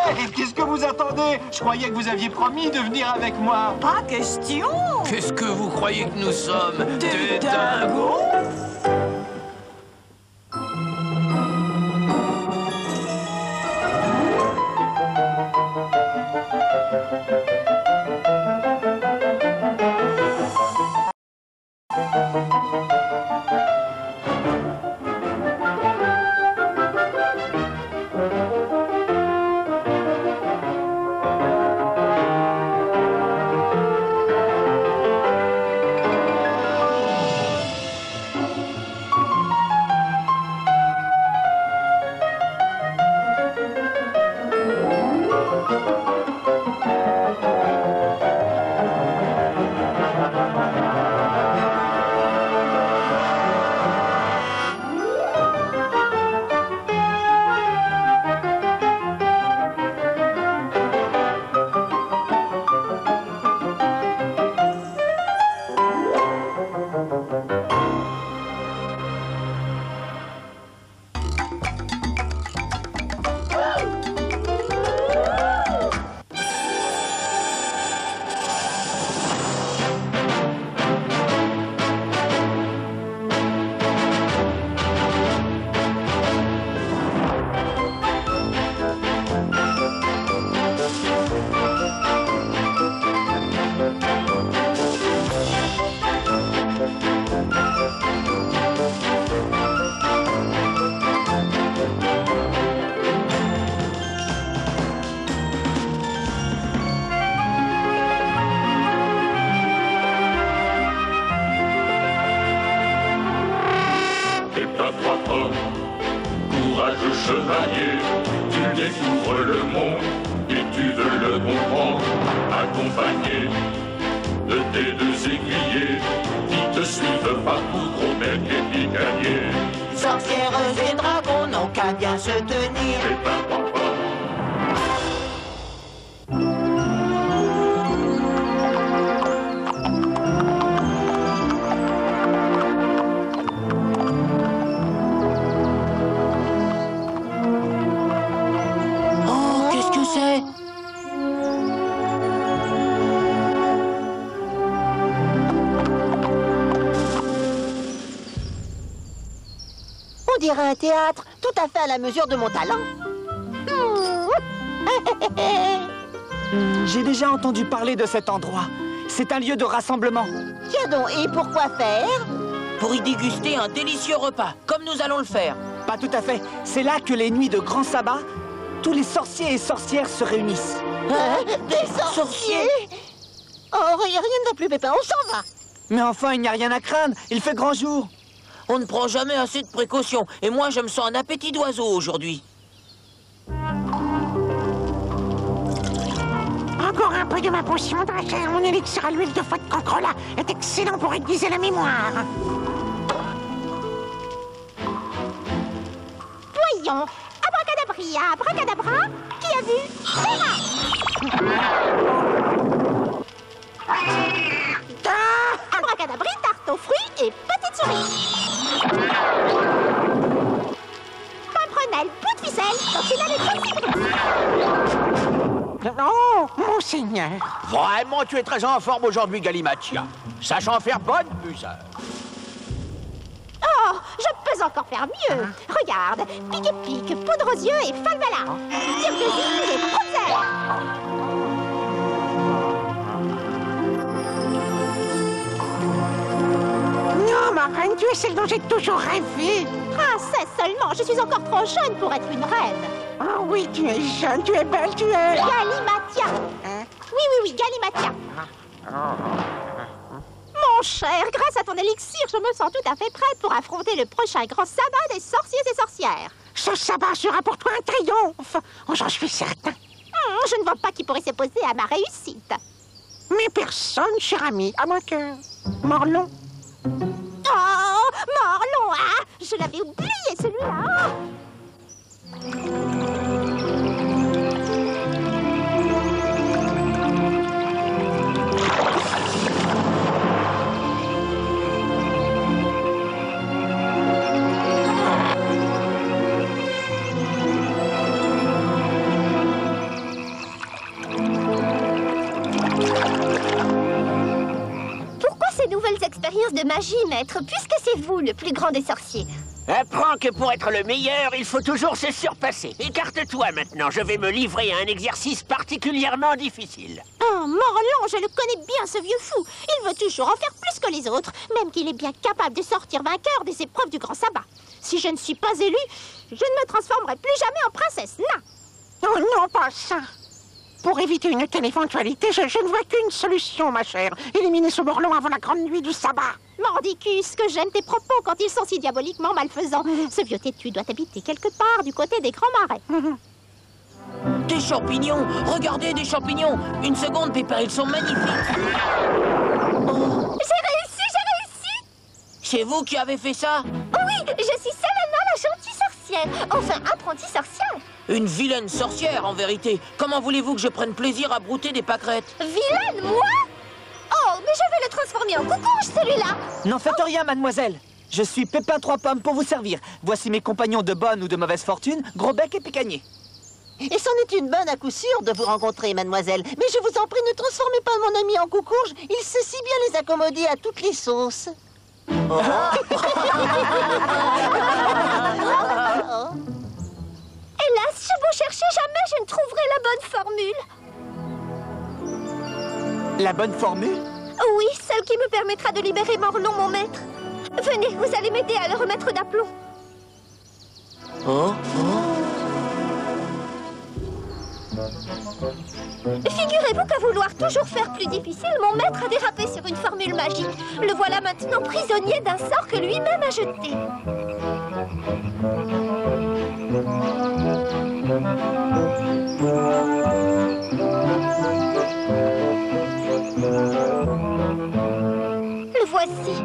Speaker 8: Hey, qu'est-ce que vous attendez? Je croyais que vous aviez promis de venir avec moi.
Speaker 9: Pas question.
Speaker 11: Qu'est-ce que vous croyez que nous sommes?
Speaker 9: Des dingos?
Speaker 17: chevalier, tu découvres le monde et tu veux le comprendre, accompagné de tes deux aiguillés qui te suivent partout, gros bec et picalier.
Speaker 18: Sorcières et dragons n'ont qu'à bien se tenir.
Speaker 19: On dirait un théâtre, tout à fait à la mesure de mon talent.
Speaker 16: J'ai déjà entendu parler de cet endroit. C'est un lieu de rassemblement.
Speaker 19: Tiens donc, et pourquoi faire?
Speaker 18: Pour y déguster un délicieux repas, comme nous allons le faire.
Speaker 16: Pas tout à fait. C'est là que les nuits de grand sabbat, tous les sorciers et sorcières se réunissent.
Speaker 19: Des sorciers? Oh, rien ne va plus, Pépin, on s'en va.
Speaker 16: Mais enfin, il n'y a rien à craindre. Il fait grand jour.
Speaker 18: On ne prend jamais assez de précautions. Et moi, je me sens un appétit d'oiseau aujourd'hui.
Speaker 20: Encore un peu de ma potion, Dracher. Mon élixir à l'huile de foie de cancrelat est excellent pour aiguiser la mémoire.
Speaker 3: Voyons. Abracadabria, abracadabra. Qui a vu? Abracadabri, tarte aux fruits et petite souris. Pimprenelle, bout de ficelle, coccinelle et toxicité.
Speaker 20: Oh, monseigneur.
Speaker 11: Vraiment, tu es très en forme aujourd'hui, Galimatia. Sachant faire bonne puceur.
Speaker 3: Oh, je peux encore faire mieux. Regarde, pique-pique, poudre aux yeux et falbala. Tire de zip et brutzel.
Speaker 20: Non, ma reine, tu es celle dont j'ai toujours rêvé.
Speaker 3: Princesse seulement, je suis encore trop jeune pour être une reine.
Speaker 20: Oh oui, tu es jeune, tu es belle, tu es...
Speaker 3: Galimatia. Oui, Galimatia. Mon
Speaker 19: mon cher, grâce à ton élixir, je me sens tout à fait prête pour affronter le prochain grand sabbat des sorciers et sorcières.
Speaker 20: Ce sabbat sera pour toi un triomphe. Oh, j'en suis certain.
Speaker 19: Je ne vois pas qui pourrait s'opposer à ma réussite.
Speaker 20: Mais personne, cher ami, à moins que... Morlon.
Speaker 19: Oh, Morlon, hein? Je l'avais oublié, celui-là. Nouvelles expériences de magie, maître, puisque c'est vous le plus grand des sorciers.
Speaker 18: Apprends que pour être le meilleur, il faut toujours se surpasser. Écarte-toi maintenant, je vais me livrer à un exercice particulièrement difficile.
Speaker 19: Oh, Morlon, je le connais bien, ce vieux fou. Il veut toujours en faire plus que les autres, même qu'il est bien capable de sortir vainqueur des épreuves du grand sabbat. Si je ne suis pas élue, je ne me transformerai plus jamais en princesse nain.
Speaker 20: Oh non, pas ça. Pour éviter une telle éventualité, je ne vois qu'une solution, ma chère. Éliminer ce Morlon avant la grande nuit du sabbat.
Speaker 19: Mordicus, que j'aime tes propos quand ils sont si diaboliquement malfaisants. Ce vieux têtu doit habiter quelque part du côté des grands marais.
Speaker 18: Des champignons! Regardez, des champignons! Une seconde, Pépin, ils sont magnifiques!
Speaker 19: Oh. J'ai réussi!
Speaker 18: C'est vous qui avez fait ça?
Speaker 19: Oui, je suis Selena, la gentille sorcière. Enfin, apprentie sorcière.
Speaker 18: Une vilaine sorcière, en vérité. Comment voulez-vous que je prenne plaisir à brouter des pâquerettes?
Speaker 19: Vilaine, moi? Oh, mais je vais le transformer en coucouche, celui-là.
Speaker 21: N'en faites rien, mademoiselle. Je suis Pépin Trois Pommes pour vous servir. Voici mes compagnons de bonne ou de mauvaise fortune, Gros Bec et Picanier.
Speaker 19: Et c'en est une bonne à coup sûr de vous rencontrer, mademoiselle. Mais je vous en prie, ne transformez pas mon ami en coucourge. Il sait si bien les accommoder à toutes les sauces. Oh. Hélas, je beau chercher, jamais je ne trouverai la bonne formule.
Speaker 21: La bonne formule?
Speaker 19: Oui, celle qui me permettra de libérer Morlon, mon maître. Venez, vous allez m'aider à le remettre d'aplomb. Figurez-vous qu'à vouloir toujours faire plus difficile, mon maître a dérapé sur une formule magique. Le voilà maintenant prisonnier d'un sort que lui-même a jeté. Le voici.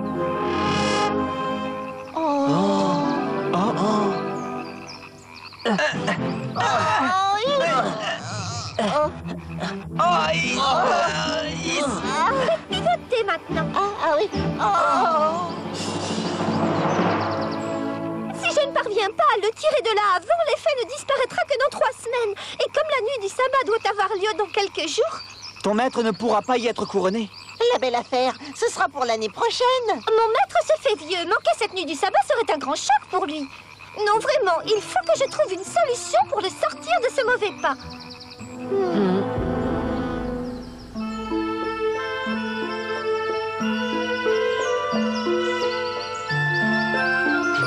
Speaker 19: Pivotez maintenant. Oui. Si je ne parviens pas à le tirer de là avant, l'effet ne disparaîtra que dans 3 semaines. Et comme la nuit du sabbat doit avoir lieu dans quelques jours...
Speaker 21: Ton maître ne pourra pas y être couronné.
Speaker 19: La belle affaire, ce sera pour l'année prochaine. Mon maître se fait vieux. Manquer cette nuit du sabbat serait un grand choc pour lui. Non, vraiment, il faut que je trouve une solution pour le sortir de ce mauvais pas.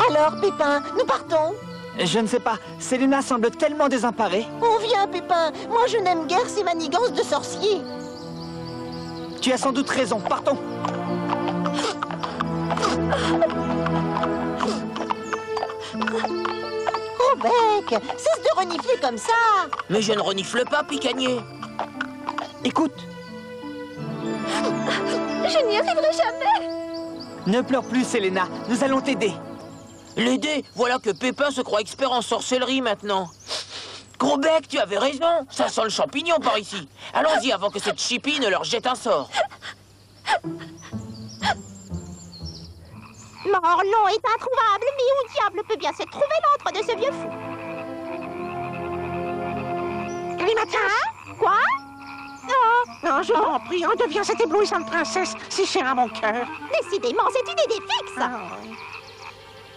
Speaker 19: Alors, Pépin, nous partons.
Speaker 21: Je ne sais pas. Selena semble tellement désemparée.
Speaker 19: On vient, Pépin. Moi, je n'aime guère ces manigances de sorciers.
Speaker 21: Tu as sans doute raison. Partons.
Speaker 19: Oh, Bec, cesse de renifler comme ça.
Speaker 18: Mais je ne renifle pas, Picanier.
Speaker 21: Écoute.
Speaker 19: Je n'y arriverai jamais.
Speaker 21: Ne pleure plus, Selena. Nous allons t'aider.
Speaker 18: L'aider? Voilà que Pépin se croit expert en sorcellerie maintenant. Gros Bec, tu avais raison. Ça sent le champignon par ici. Allons-y avant que cette chipie ne leur jette un sort.
Speaker 19: Morlon est introuvable, mais où diable peut bien se trouver l'antre de ce vieux fou?
Speaker 20: Mathias.
Speaker 19: Quoi?
Speaker 20: Non, je t'en prie, redeviens cette éblouissante princesse, si chère à mon cœur.
Speaker 19: Décidément, c'est une idée fixe.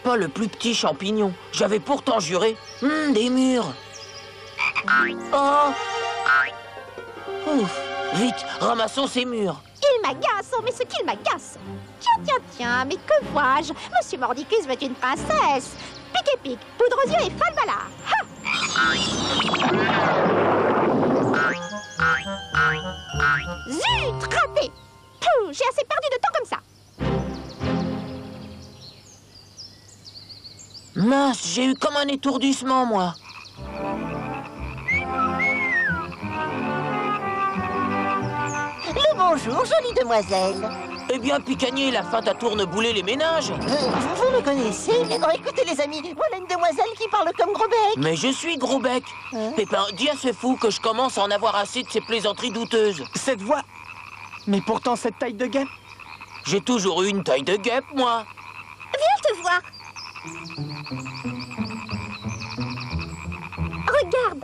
Speaker 18: Pas le plus petit champignon. J'avais pourtant juré. Des murs. Ouf. Vite, ramassons ces murs.
Speaker 19: Il m'agace, oh, mais ce qu'il m'agace. Tiens, mais que vois-je? Monsieur Mordicus veut une princesse. Pique et pique, poudre aux yeux et falbala. Zut, raté. J'ai assez perdu de temps comme ça.
Speaker 18: Mince, j'ai eu comme un étourdissement, moi.
Speaker 1: Le bonjour, jolie demoiselle.
Speaker 18: Eh bien, Picanier, la feinte à tourne-bouler les ménages.
Speaker 1: Vous me connaissez? Oh, écoutez, les amis, voilà une demoiselle qui parle comme Gros-Bec.
Speaker 18: Mais je suis Gros-Bec. Pépin, dis à ce fou que je commence à en avoir assez de ces plaisanteries douteuses.
Speaker 21: Cette voix... Mais pourtant, cette taille de guêpe...
Speaker 18: J'ai toujours eu une taille de guêpe, moi.
Speaker 3: Viens te voir. Regarde.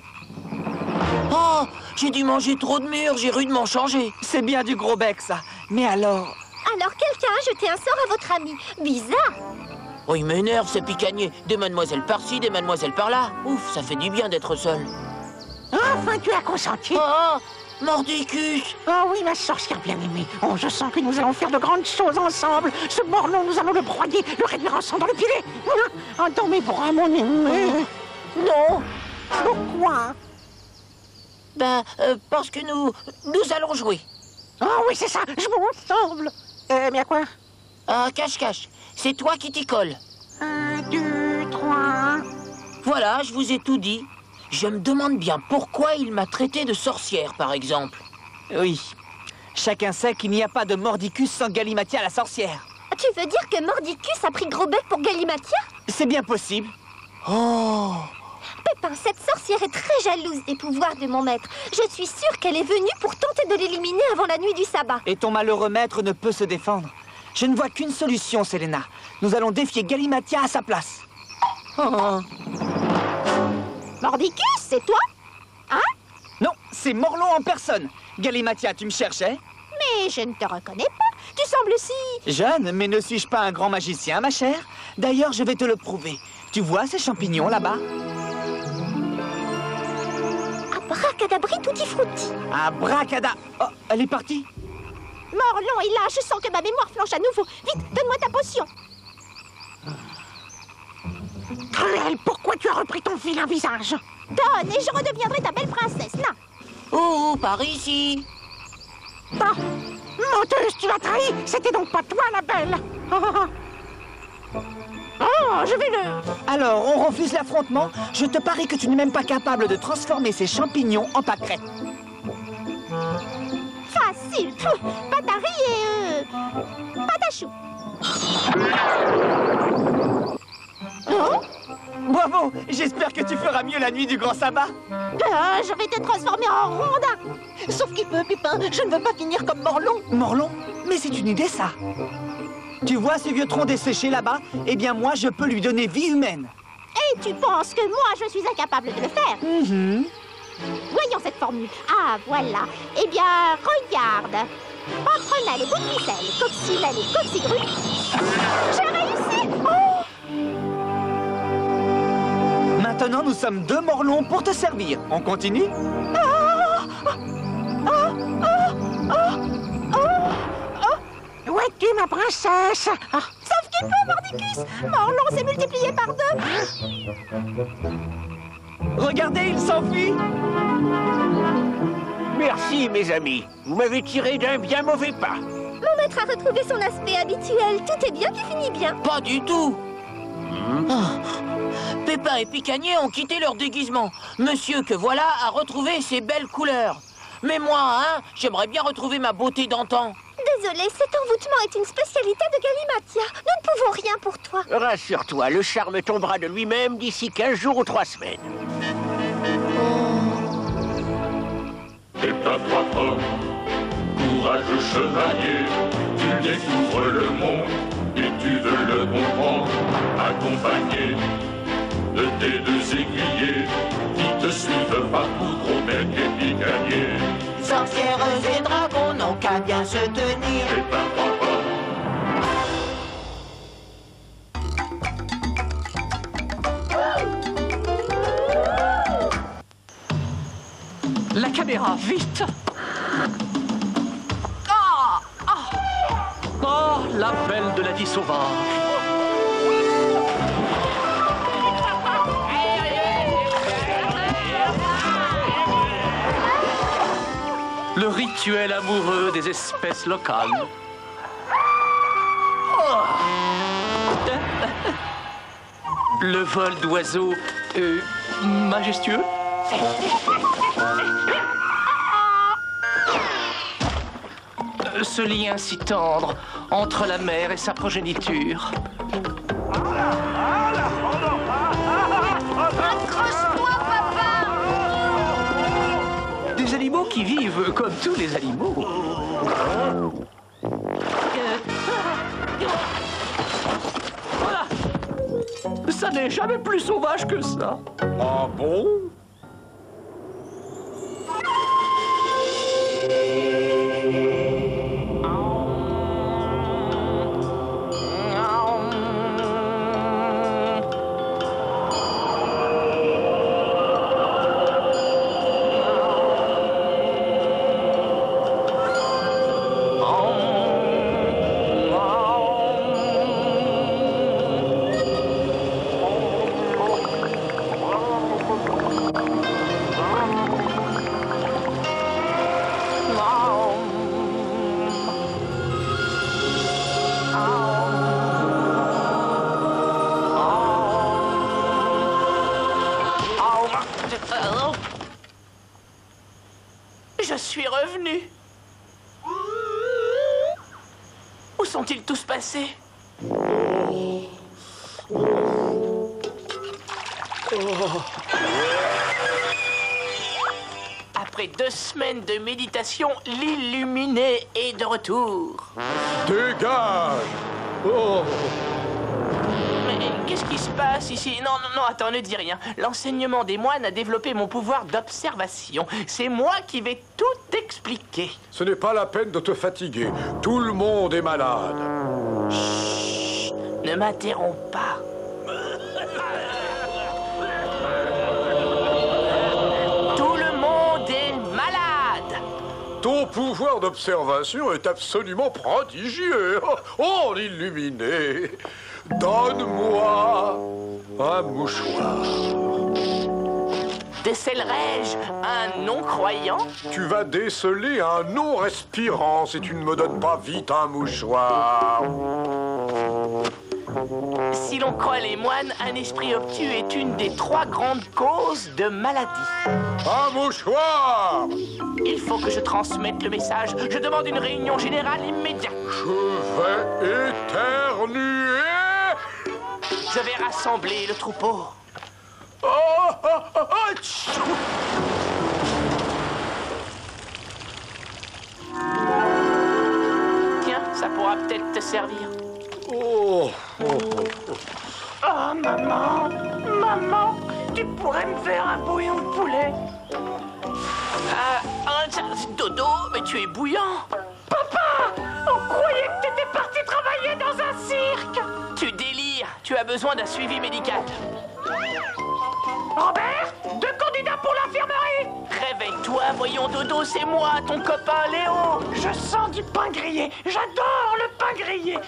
Speaker 18: Oh, j'ai dû manger trop de mûres, j'ai rudement changé.
Speaker 21: C'est bien du Gros-Bec, ça. Mais alors...
Speaker 3: Alors quelqu'un a jeté un sort à votre ami. Bizarre.
Speaker 18: Oh, il m'énerve, ce Picanier. Des mademoiselles par-ci, des mademoiselles par-là. Ouf, ça fait du bien d'être seul.
Speaker 20: Enfin, tu as consenti.
Speaker 18: Oh, Mordicus.
Speaker 20: Oh oui, ma sorcière bien-aimée. Oh, je sens que nous allons faire de grandes choses ensemble. Ce morlon, nous allons le broyer, le réduire en sang dans le filet. Oh, dans mes bras, mon aimé.
Speaker 18: Non.
Speaker 20: Pourquoi?
Speaker 18: Ben, parce que nous allons jouer.
Speaker 20: Oh oui, c'est ça, jouons ensemble. Mais à quoi?
Speaker 18: Cache-cache. C'est toi qui t'y colle.
Speaker 20: 1, 2, 3...
Speaker 18: Voilà, je vous ai tout dit. Je me demande bien pourquoi il m'a traité de sorcière, par exemple.
Speaker 21: Oui. Chacun sait qu'il n'y a pas de Mordicus sans Galimatia la sorcière.
Speaker 3: Tu veux dire que Mordicus a pris Gros-Bec pour Galimatia?
Speaker 21: C'est bien possible.
Speaker 18: Oh!
Speaker 3: Pépin, cette sorcière est très jalouse des pouvoirs de mon maître. Je suis sûre qu'elle est venue pour tenter de l'éliminer avant la nuit du sabbat.
Speaker 21: Et ton malheureux maître ne peut se défendre. Je ne vois qu'une solution, Selena. Nous allons défier Galimatia à sa place.
Speaker 18: Oh.
Speaker 19: Mordicus, c'est toi? Hein?
Speaker 21: Non, c'est Morlon en personne. Galimatia, tu me cherchais?
Speaker 19: Mais je ne te reconnais pas. Tu sembles si...
Speaker 21: Jeune, mais ne suis-je pas un grand magicien, ma chère? D'ailleurs, je vais te le prouver. Tu vois ces champignons là-bas?
Speaker 3: Abracadabri tutti frutti.
Speaker 21: Abracada... Oh, elle est partie?
Speaker 19: Morlon est là, je sens que ma mémoire flanche à nouveau. Vite, donne-moi ta potion.
Speaker 20: Cruel, pourquoi tu as repris ton vilain visage?
Speaker 19: Donne et je redeviendrai ta belle princesse, là.
Speaker 18: Oh, par ici.
Speaker 20: Ah, menteuse, tu l'as trahi. C'était donc pas toi, la belle. Oh, je vais le...
Speaker 21: Alors, on refuse l'affrontement. Je te parie que tu n'es même pas capable de transformer ces champignons en pâquerettes.
Speaker 19: Facile. Patari et... patachou.
Speaker 21: Oh? Bravo! J'espère que tu feras mieux la nuit du grand sabbat.
Speaker 19: Je vais te transformer en rondin.
Speaker 1: Sauf qu'il peut, Pépin, je ne veux pas finir comme Morlon.
Speaker 21: Morlon? Mais c'est une idée, ça. Tu vois ce vieux tronc desséché là-bas? Eh bien, moi, je peux lui donner vie humaine.
Speaker 19: Et tu penses que moi, je suis incapable de le faire? Voyons cette formule. Ah, voilà. Eh bien, regarde. Pantrenelle et bout de ficelle, coccinelle et coccigru. J'ai réussi! Oh!
Speaker 21: Maintenant, nous sommes 2 morlons pour te servir. On continue?
Speaker 20: Où es-tu, ma princesse?
Speaker 19: Sauf qu'il peut, Mordicus! Morlon s'est multiplié par 2.
Speaker 21: Regardez, il s'enfuit!
Speaker 14: Merci, mes amis. Vous m'avez tiré d'un bien mauvais pas.
Speaker 3: Mon maître a retrouvé son aspect habituel. Tout est bien qui finit bien.
Speaker 18: Pas du tout. Pépin et Picanier ont quitté leur déguisement. Monsieur que voilà a retrouvé ses belles couleurs. Mais moi, hein, j'aimerais bien retrouver ma beauté d'antan.
Speaker 3: Désolé, cet envoûtement est une spécialité de Galimatia. Nous ne pouvons rien pour toi.
Speaker 14: Rassure-toi, le charme tombera de lui-même d'ici 15 jours ou 3 semaines.
Speaker 17: Pépin 3 pommes, courageux chevalier, tu découvres le monde et tu veux le comprendre, accompagné de tes 2 aiguillés qui te suivent partout, Gros-Bec et Picanier.
Speaker 1: Sorcières et dragons n'ont qu'à bien se tenir.
Speaker 17: Pépin 3 pommes.
Speaker 16: La caméra, vite! Oh, la belle de la vie sauvage! Le rituel amoureux des espèces locales.
Speaker 8: Le vol d'oiseaux majestueux. Ce lien si tendre entre la mère et sa progéniture.
Speaker 3: Accroche-toi, papa!
Speaker 8: Des animaux qui vivent comme tous les animaux. Voilà. Ça n'est jamais plus sauvage que ça.
Speaker 7: Ah bon?
Speaker 18: Je suis revenu. Où sont-ils tous passés? Après 2 semaines de méditation, l'illuminé est de retour.
Speaker 7: Dégage! Oh!
Speaker 18: Mais qu'est-ce qui se passe ici? Non, non, non, attends, ne dis rien. L'enseignement des moines a développé mon pouvoir d'observation. C'est moi qui vais tout expliquer.
Speaker 7: Ce n'est pas la peine de te fatiguer. Tout le monde est malade.
Speaker 18: Chut, ne m'interromps pas. Tout le monde est malade.
Speaker 7: Ton pouvoir d'observation est absolument prodigieux. Oh, l'illuminé! Donne-moi un mouchoir.
Speaker 18: Décèlerai-je un non-croyant?
Speaker 7: Tu vas déceler un non-respirant si tu ne me donnes pas vite un mouchoir.
Speaker 18: Si l'on croit les moines, un esprit obtus est une des 3 grandes causes de maladie.
Speaker 7: Un mouchoir!
Speaker 18: Il faut que je transmette le message. Je demande une réunion générale immédiate.
Speaker 7: Je vais éternuer!
Speaker 18: Je vais rassembler le troupeau.
Speaker 7: Oh, oh, oh, oh,
Speaker 18: Tiens, ça pourra peut-être te servir.
Speaker 7: oh, oh,
Speaker 18: Oh, maman, maman, tu pourrais me faire un bouillon de poulet? Dodo, mais tu es bouillant. Papa, on croyait que t'étais parti travailler dans un cirque. Tu délires, tu as besoin d'un suivi médical. Robert, 2 candidats pour l'infirmerie. Réveille-toi, voyons Dodo, c'est moi, ton copain Léo.
Speaker 16: Je sens du pain grillé. J'adore le pain grillé.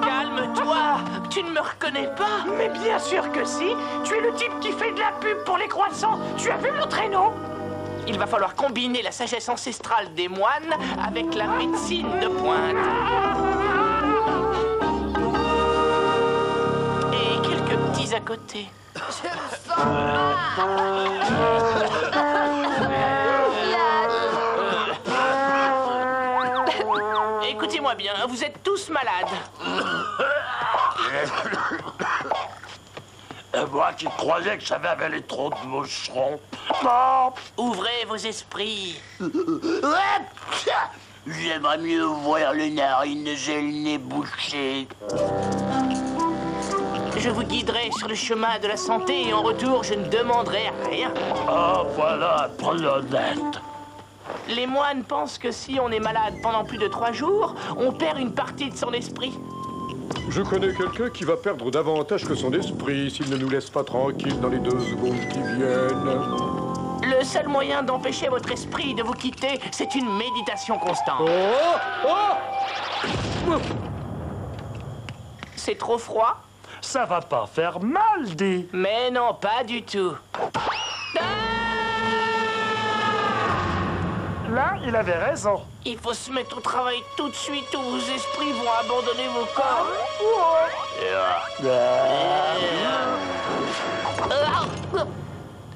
Speaker 18: Calme-toi, tu ne me reconnais pas.
Speaker 16: Mais bien sûr que si. Tu es le type qui fait de la pub pour les croissants. Tu as vu mon traîneau?
Speaker 18: Il va falloir combiner la sagesse ancestrale des moines avec la médecine de pointe. Et quelques petits à côté.
Speaker 3: Je me sens
Speaker 18: Écoutez-moi bien, vous êtes tous malades.
Speaker 14: Moi qui croyais que j'avais avalé trop de moucherons.
Speaker 18: Ouvrez vos esprits.
Speaker 14: J'aimerais mieux voir les narines, j'ai le nez bouché.
Speaker 18: Je vous guiderai sur le chemin de la santé et en retour, je ne demanderai rien.
Speaker 14: Ah, voilà un peu honnête.
Speaker 18: Les moines pensent que si on est malade pendant plus de 3 jours, on perd une partie de son esprit.
Speaker 7: Je connais quelqu'un qui va perdre davantage que son esprit s'il ne nous laisse pas tranquilles dans les 2 secondes qui viennent.
Speaker 18: Le seul moyen d'empêcher votre esprit de vous quitter, c'est une méditation constante. C'est trop froid?
Speaker 16: Ça va pas faire mal, dis.
Speaker 18: Mais non, pas du tout.
Speaker 2: Là, il avait raison.
Speaker 18: Il faut se mettre au travail tout de suite ou vos esprits vont abandonner vos corps.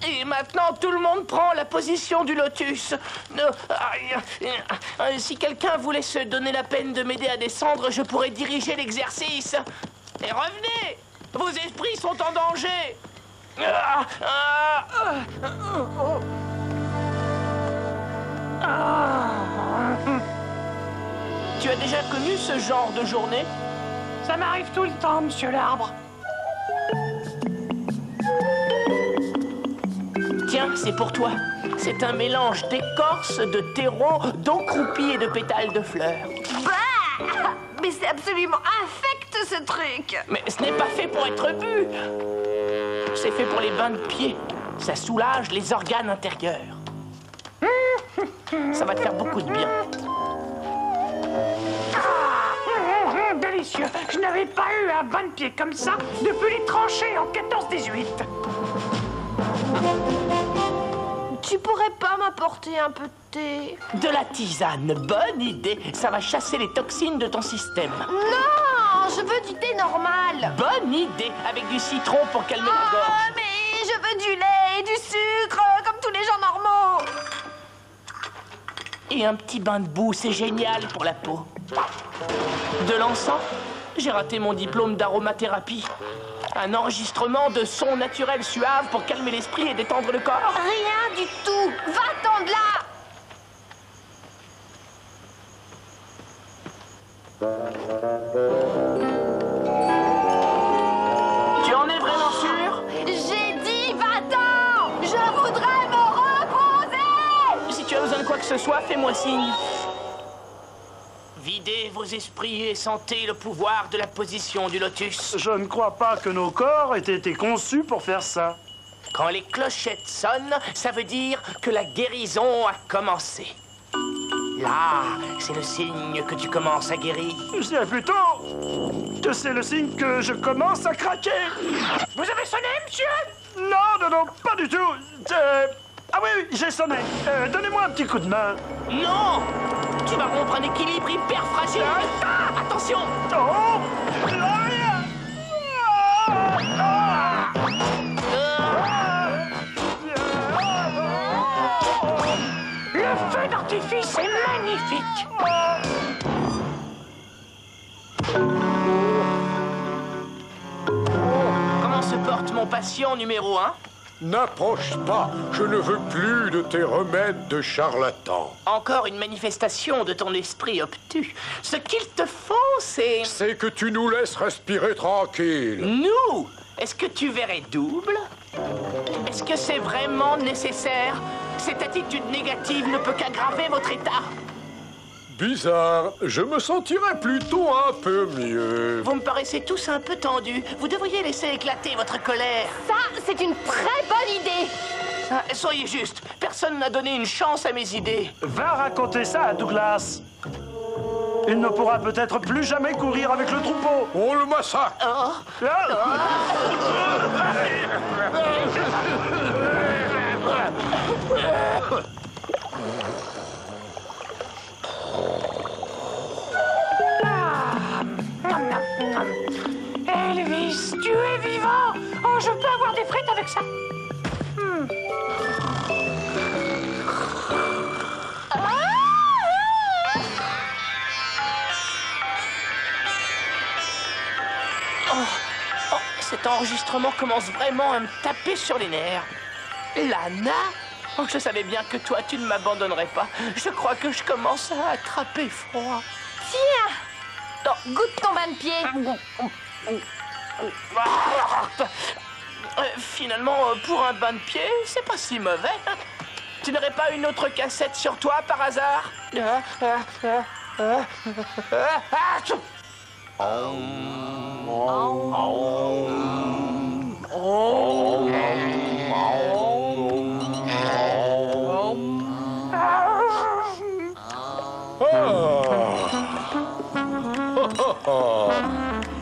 Speaker 18: Et maintenant, tout le monde prend la position du lotus. Si quelqu'un voulait se donner la peine de m'aider à descendre, je pourrais diriger l'exercice. Et revenez! Vos esprits sont en danger! Tu as déjà connu ce genre de journée?
Speaker 16: Ça m'arrive tout le temps, monsieur l'arbre.
Speaker 18: Tiens, c'est pour toi. C'est un mélange d'écorce, de terreau, d'eau croupie et de pétales de fleurs.
Speaker 3: Bah! Mais c'est absolument infect, ce truc!
Speaker 18: Mais ce n'est pas fait pour être bu. C'est fait pour les bains de pied. Ça soulage les organes intérieurs. Ça va te faire beaucoup de bien.
Speaker 16: Délicieux. Je n'avais pas eu un bain de pied comme ça depuis les tranchées en 14-18.
Speaker 4: Tu pourrais pas m'apporter un peu de thé?
Speaker 18: De la tisane, bonne idée. Ça va chasser les toxines de ton système.
Speaker 4: Non, je veux du thé normal.
Speaker 18: Bonne idée, avec du citron pour calmer la gorge.
Speaker 3: Oh, mais je veux du lait et du sucre, comme tous les gens normaux.
Speaker 18: Et un petit bain de boue, c'est génial pour la peau. De l'encens? J'ai raté mon diplôme d'aromathérapie. Un enregistrement de sons naturels suaves pour calmer l'esprit et détendre le corps.
Speaker 3: Rien du tout. Va-t'en de là.
Speaker 18: Tu en es vraiment sûr?
Speaker 3: J'ai dit va-t'en. Je voudrais me reposer.
Speaker 18: Si tu as besoin de quoi que ce soit, fais-moi signe. Videz vos esprits et sentez le pouvoir de la position du lotus.
Speaker 2: Je ne crois pas que nos corps aient été conçus pour faire ça.
Speaker 18: Quand les clochettes sonnent, ça veut dire que la guérison a commencé. Là, c'est le signe que tu commences à guérir.
Speaker 2: Je dirais plutôt que c'est le signe que je commence à craquer.
Speaker 16: Vous avez sonné, monsieur?
Speaker 2: Non, pas du tout. Ah oui, j'ai sonné. Donnez-moi un petit coup de main.
Speaker 18: Non! Tu vas rompre un équilibre hyper fragile. Attention!
Speaker 2: Oh!
Speaker 16: Le feu d'artifice est magnifique.
Speaker 18: Comment se porte mon patient numéro 1?
Speaker 22: N'approche pas, je ne veux plus de tes remèdes de charlatan.
Speaker 18: Encore une manifestation de ton esprit obtus. Ce qu'il te faut, c'est...
Speaker 22: C'est que tu nous laisses respirer tranquille.
Speaker 18: Nous? Est-ce que tu verrais double? Est-ce que c'est vraiment nécessaire? Cette attitude négative ne peut qu'aggraver votre état.
Speaker 22: Bizarre, je me sentirais plutôt un peu mieux.
Speaker 18: Vous me paraissez tous un peu tendus. Vous devriez laisser éclater votre colère.
Speaker 4: Ça, c'est une très bonne idée.
Speaker 18: Soyez juste, personne n'a donné une chance à mes idées.
Speaker 2: Va raconter ça à Douglas. Il ne pourra peut-être plus jamais courir avec le troupeau.
Speaker 22: On le massacre.
Speaker 16: Elvis, tu es vivant. Oh, je peux avoir des frites avec ça.
Speaker 18: Cet enregistrement commence vraiment à me taper sur les nerfs. Lana? Oh, je savais bien que toi, tu ne m'abandonnerais pas. Je crois que je commence à attraper froid.
Speaker 4: Tiens! Oh, goûte ton bain de pied.
Speaker 18: Finalement, pour un bain de pied, c'est pas si mauvais. Tu n'aurais pas une autre cassette sur toi, par hasard?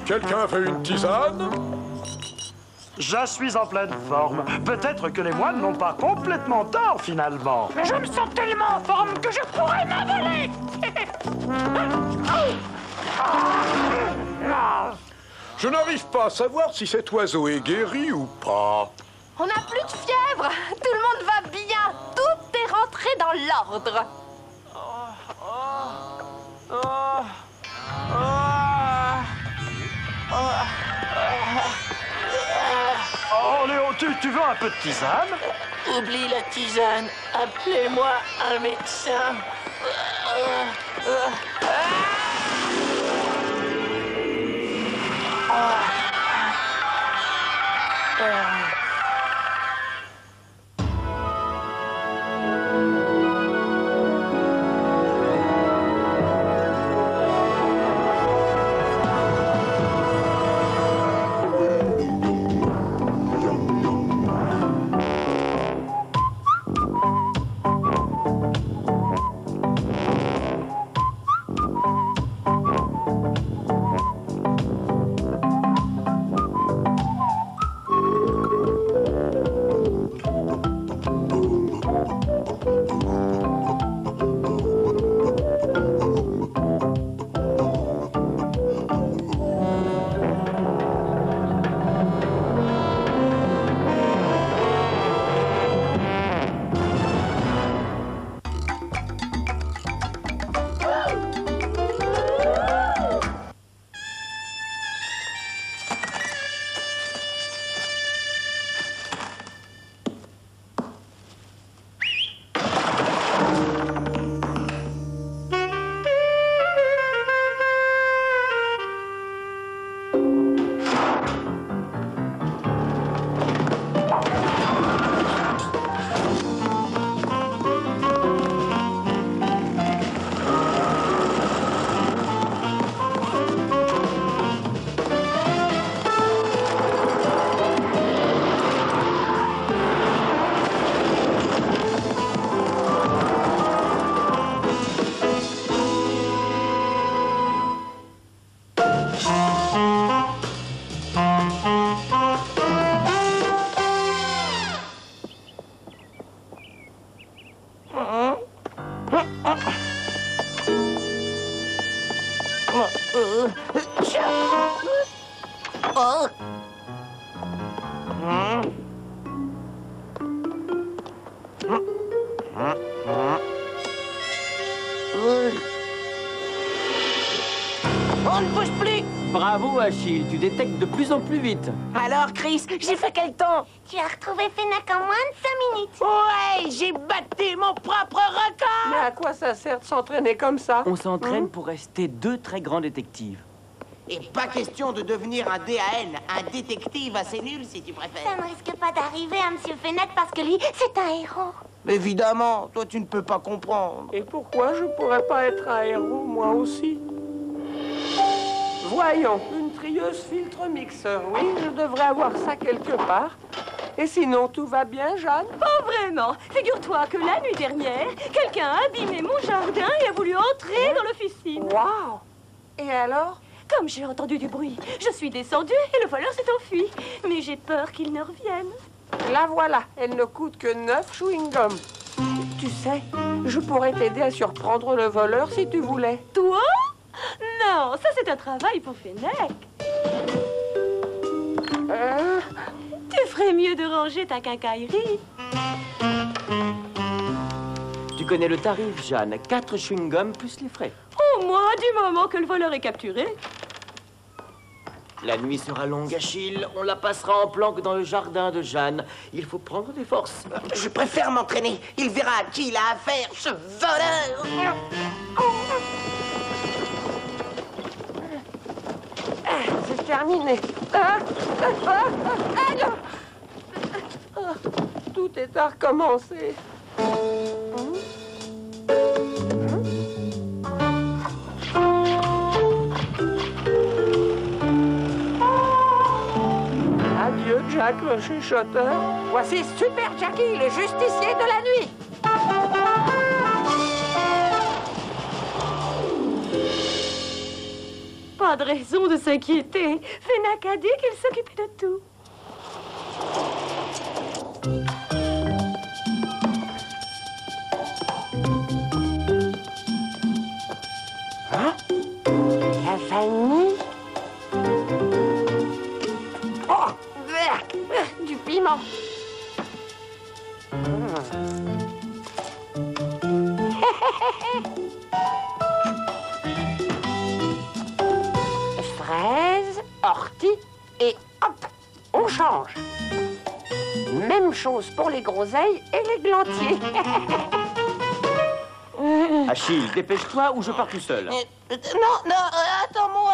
Speaker 22: Quelqu'un veut une tisane?
Speaker 2: Je suis en pleine forme. Peut-être que les moines n'ont pas complètement tort, finalement.
Speaker 20: Mais je me sens tellement en forme que je pourrais m'envoler.
Speaker 22: Je n'arrive pas à savoir si cet oiseau est guéri ou pas.
Speaker 4: On n'a plus de fièvre. Tout le monde va bien. Tout est rentré dans l'ordre.
Speaker 2: Oh, Léo, tu veux un peu de tisane?
Speaker 18: Oublie la tisane. Appelez-moi un médecin. On ne bouge plus.
Speaker 21: Bravo, Achille, tu détectes de plus en plus vite.
Speaker 18: Alors, Chris, j'ai fait quel temps?
Speaker 3: Tu as retrouvé Fénac en moins de 5 minutes.
Speaker 18: Ouais, j'ai battu mon propre record.
Speaker 5: Mais à quoi ça sert de s'entraîner comme ça?
Speaker 21: On s'entraîne pour rester deux très grands détectives.
Speaker 6: Et pas question de devenir un DAN, un détective assez nul si tu préfères.
Speaker 3: Ça ne risque pas d'arriver à Monsieur Fénac parce que lui, c'est un héros.
Speaker 6: Évidemment, toi tu ne peux pas comprendre.
Speaker 5: Et pourquoi je pourrais pas être un héros, moi aussi? Voyons, une trieuse filtre mixeur, oui, je devrais avoir ça quelque part. Et sinon, tout va bien, Jeanne?
Speaker 4: Pas vraiment. Figure-toi que la nuit dernière, quelqu'un a abîmé mon jardin et a voulu entrer dans l'officine.
Speaker 5: Waouh! Et alors?
Speaker 4: Comme j'ai entendu du bruit, je suis descendue et le voleur s'est enfui. Mais j'ai peur qu'il ne revienne.
Speaker 5: La voilà, elle ne coûte que 9 chewing-gums. Tu sais, je pourrais t'aider à surprendre le voleur si tu voulais.
Speaker 4: Toi? Non, ça c'est un travail pour Fénac. Tu ferais mieux de ranger ta quincaillerie.
Speaker 21: Tu connais le tarif, Jeanne. 4 chewing-gums plus les frais.
Speaker 4: Au moins du moment que le voleur est capturé.
Speaker 21: La nuit sera longue, Achille. On la passera en planque dans le jardin de Jeanne. Il faut prendre des forces.
Speaker 6: Je préfère m'entraîner. Il verra à qui il a affaire, ce voleur.
Speaker 5: C'est terminé. Tout est à recommencer. Adieu, Jack le chuchoteur. Voici Super Jackie, le justicier de la nuit.
Speaker 4: Pas de raison de s'inquiéter. Fénac a dit qu'il s'occupait de tout.
Speaker 5: Du piment. Fraises, orties et hop, on change. Même chose pour les groseilles et les glantiers.
Speaker 21: Achille, dépêche-toi ou je pars tout seul.
Speaker 1: Non, attends-moi.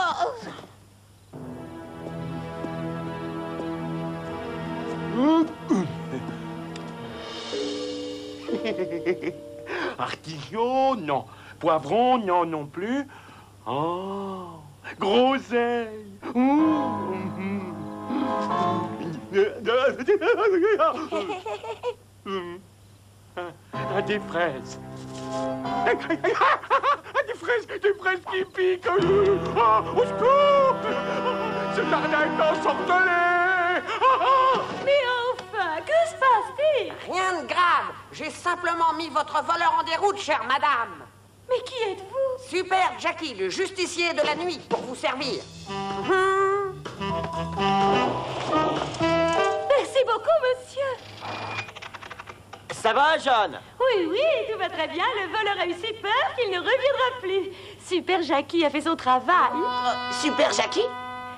Speaker 10: Artichaut, non. Poivron, non, non plus. Oh, groseille. Des fraises. Des fraises qui piquent. Au secours! Ce jardin est ensorcelé.
Speaker 3: Mais enfin, que se passe-t-il?
Speaker 5: Rien de grave. J'ai simplement mis votre voleur en déroute, chère madame.
Speaker 3: Mais qui êtes-vous?
Speaker 5: Super Jackie, le justicier de la nuit, pour vous servir.
Speaker 3: Merci beaucoup, monsieur.
Speaker 21: Ça va, John?
Speaker 3: Oui, tout va très bien. Le voleur a eu si peur qu'il ne reviendra plus. Super Jackie a fait son travail.
Speaker 1: Super Jackie?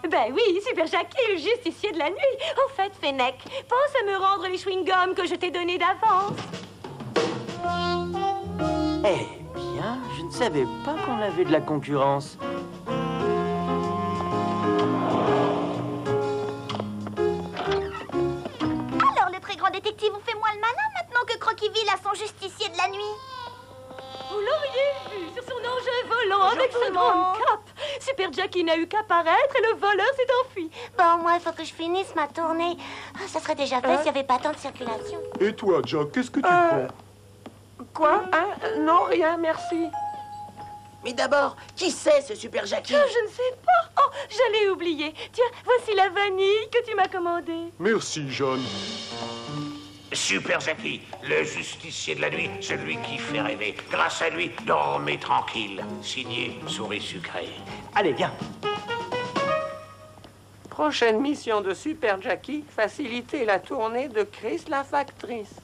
Speaker 3: Ben oui, Super Jackie, le justicier de la nuit. Au fait, Fennec, pense à me rendre les chewing-gums que je t'ai donnés d'avance.
Speaker 21: Eh bien, je ne savais pas qu'on avait de la concurrence.
Speaker 3: Alors, le très grand détective vous fait moins le malin maintenant que Croqueville a son justicier de la nuit. Vous l'auriez vu sur son engin volant avec sa grande cape. Super Jackie n'a eu qu'à paraître et le voleur s'est enfui.
Speaker 19: Bon, moi, il faut que je finisse ma tournée. Ah, ça serait déjà fait s'il n'y avait pas tant de circulation.
Speaker 22: Et toi, Jack, qu'est-ce que tu prends?
Speaker 5: Quoi? Non, rien, merci.
Speaker 1: Mais d'abord, qui c'est ce Super Jackie?
Speaker 3: Je ne sais pas. Oh, j'allais oublier. Tiens, voici la vanille que tu m'as commandée.
Speaker 22: Merci, John.
Speaker 15: Super Jackie, le justicier de la nuit, celui qui fait rêver. Grâce à lui, dormez tranquille. Signé Souris Sucrée.
Speaker 21: Allez, viens.
Speaker 5: Prochaine mission de Super Jackie, faciliter la tournée de Chris la factrice.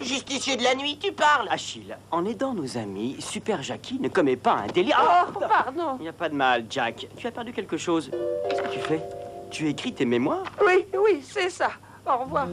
Speaker 1: Justicier de la nuit, tu parles?
Speaker 21: Achille, en aidant nos amis, Super Jackie ne commet pas un délit.
Speaker 5: Oh, pardon.
Speaker 21: Il n'y a pas de mal, Jack. Tu as perdu quelque chose. Qu'est-ce que tu fais? Tu écris tes mémoires?
Speaker 5: Oui, c'est ça. Au revoir.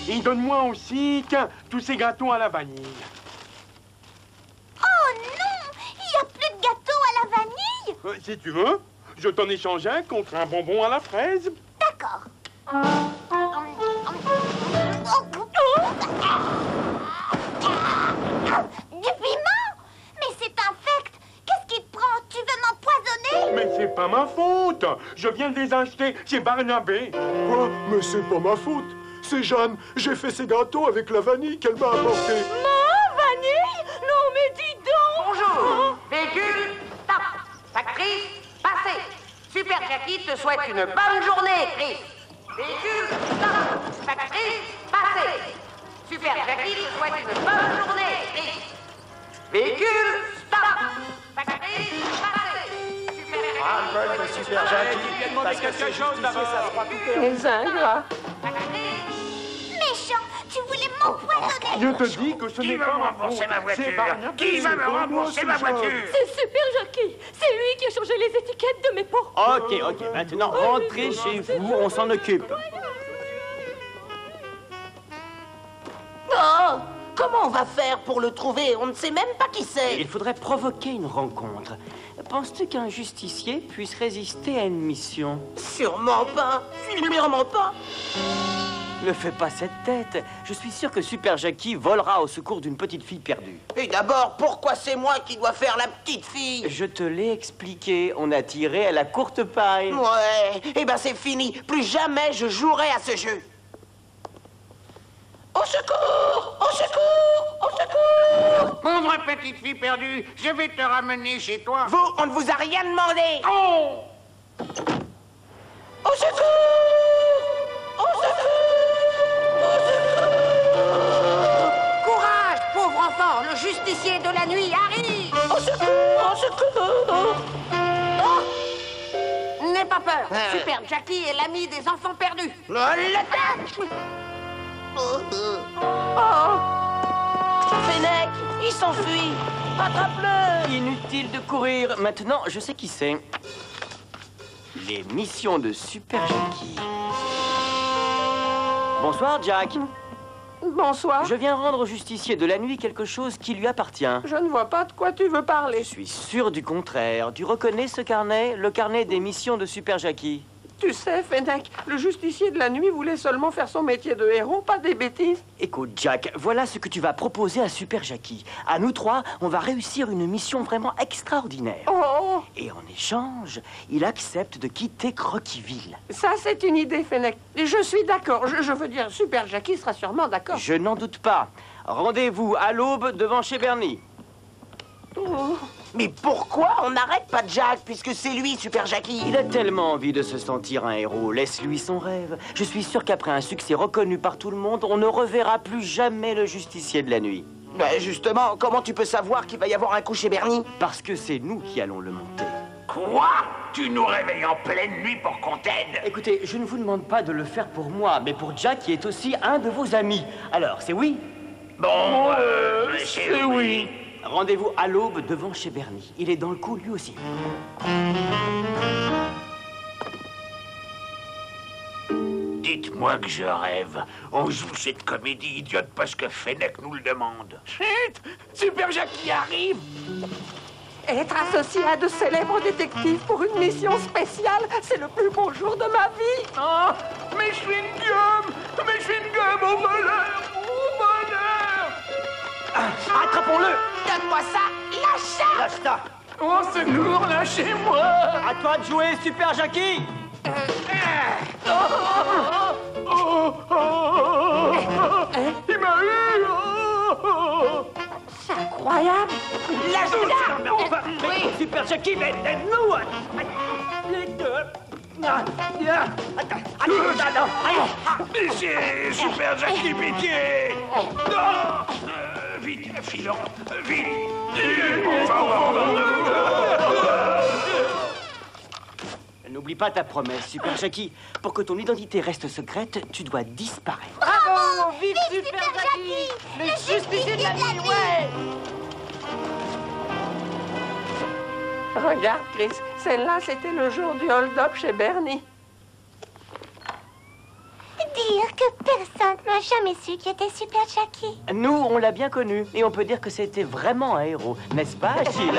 Speaker 10: Et donne-moi aussi, tiens, tous ces gâteaux à la vanille.
Speaker 19: Oh non! Il n'y a plus de gâteau à la vanille?
Speaker 10: Si tu veux, je t'en échange un contre un bonbon à la fraise.
Speaker 19: D'accord. Du piment? Mais c'est infect! Qu'est-ce qui te prend? Tu veux m'empoisonner?
Speaker 10: Mais c'est pas ma faute. Je viens de les acheter chez Barnabé.
Speaker 22: Quoi? Mais c'est pas ma faute. C'est Jeanne. J'ai fait ces gâteaux avec la vanille qu'elle m'a apportée.
Speaker 3: Ma vanille? Non, mais dis donc!
Speaker 5: Bonjour. Véhicule, stop. Factrice, passez. Super Jackie te souhaite une bonne journée, Chris. Véhicule, stop. Factrice, passez. Super Jackie te souhaite une bonne journée, Chris. Véhicule, stop. Factrice, passez.
Speaker 2: Super Jackie, parce que quelque chose d'avant.
Speaker 5: Les ingrats.
Speaker 19: Méchant! Tu voulais m'empoisonner!
Speaker 10: Je te dis que ce n'est pas ma faute. C'est Barnabé.
Speaker 15: Qui va me rembourser ma voiture?
Speaker 3: C'est Super Jackie! C'est lui qui a changé les étiquettes de mes pots!
Speaker 21: Ok, maintenant rentrez chez vous, on s'en occupe.
Speaker 1: Oh! Comment on va faire pour le trouver? On ne sait même pas qui c'est.
Speaker 21: Il faudrait provoquer une rencontre. Penses-tu qu'un justicier puisse résister à une mission?
Speaker 1: Sûrement pas. Sûrement pas.
Speaker 21: Ne fais pas cette tête. Je suis sûr que Super Jackie volera au secours d'une petite fille perdue.
Speaker 1: Et d'abord, pourquoi c'est moi qui dois faire la petite fille?
Speaker 21: Je te l'ai expliqué. On a tiré à la courte paille.
Speaker 1: Ouais. Eh ben c'est fini. Plus jamais je jouerai à ce jeu. Au secours! Au secours! Au secours!
Speaker 6: Pauvre petite fille perdue, je vais te ramener chez toi.
Speaker 5: Vous, on ne vous a rien demandé.
Speaker 6: Oh!
Speaker 5: Au secours! Au secours! Courage, pauvre enfant, le justicier de la nuit arrive.
Speaker 18: Au secours! Au secours!
Speaker 5: Oh! N'aie pas peur, Super Jackie est l'ami des enfants perdus. L'attaque!
Speaker 18: Oh! Fennec, il s'enfuit. Attrape-le.
Speaker 21: Inutile de courir. Maintenant, je sais qui c'est. Les missions de Super Jackie. Bonsoir, Jack.
Speaker 18: Bonsoir.
Speaker 21: Je viens rendre au justicier de la nuit quelque chose qui lui appartient.
Speaker 18: Je ne vois pas de quoi tu veux parler.
Speaker 21: Je suis sûr du contraire. Tu reconnais ce carnet? Le carnet des missions de Super Jackie.
Speaker 18: Tu sais, Fennec, le justicier de la nuit voulait seulement faire son métier de héros, pas des bêtises.
Speaker 21: Écoute, Jack, voilà ce que tu vas proposer à Super Jackie. À nous trois, on va réussir une mission vraiment extraordinaire.
Speaker 18: Oh!
Speaker 21: Et en échange, il accepte de quitter Croquisville.
Speaker 18: Ça, c'est une idée, Fennec. Je suis d'accord. Je veux dire, Super Jackie sera sûrement d'accord.
Speaker 21: Je n'en doute pas. Rendez-vous à l'aube devant chez Bernie.
Speaker 18: Oh.
Speaker 5: Mais pourquoi on n'arrête pas Jack, puisque c'est lui, Super Jackie?
Speaker 21: Il a tellement envie de se sentir un héros. Laisse-lui son rêve. Je suis sûr qu'après un succès reconnu par tout le monde, on ne reverra plus jamais le justicier de la nuit.
Speaker 5: Ben justement, comment tu peux savoir qu'il va y avoir un coup chez Bernie?
Speaker 21: Parce que c'est nous qui allons le monter.
Speaker 15: Quoi? Tu nous réveilles en pleine nuit pour qu'on t'aide?
Speaker 21: Écoutez, je ne vous demande pas de le faire pour moi, mais pour Jack qui est aussi un de vos amis. Alors, c'est oui?
Speaker 15: Bon, c'est oui.
Speaker 21: Rendez-vous à l'aube devant chez Bernie. Il est dans le coup, lui aussi.
Speaker 15: Dites-moi que je rêve. On joue cette comédie idiote parce que Fennec nous le demande.
Speaker 18: Chut! Super Jackie arrive! Être associé à de célèbres détectives pour une mission spéciale, c'est le plus beau jour de ma vie!
Speaker 15: Oh, mes chewing-gums! Mes chewing-gums au bonheur! Au bonheur!
Speaker 21: Attrapons-le!
Speaker 5: Donne-moi ça! Lâche-ça!
Speaker 21: Lâche ça!
Speaker 15: Au secours, lâchez-moi!
Speaker 21: À toi de jouer, Super Jackie!
Speaker 15: Il m'a eu!
Speaker 18: C'est incroyable!
Speaker 5: Lâche-ça!
Speaker 21: Oui. Super Jackie, mais aide-nous! Les deux!
Speaker 15: Pitié, Super Jackie, pitié! Non! Vite, filons, vite!
Speaker 21: N'oublie pas ta promesse, Super Jackie. Pour que ton identité reste secrète, tu dois disparaître.
Speaker 18: Bravo! Vive Super Jackie! Le justicier de la nuit, ouais! Regarde, Chris, celle-là, c'était le jour du hold-up chez Bernie.
Speaker 3: Dire que personne n'a jamais su qui était Super Jackie.
Speaker 21: Nous, on l'a bien connu. Et on peut dire que c'était vraiment un héros. N'est-ce pas, Achille?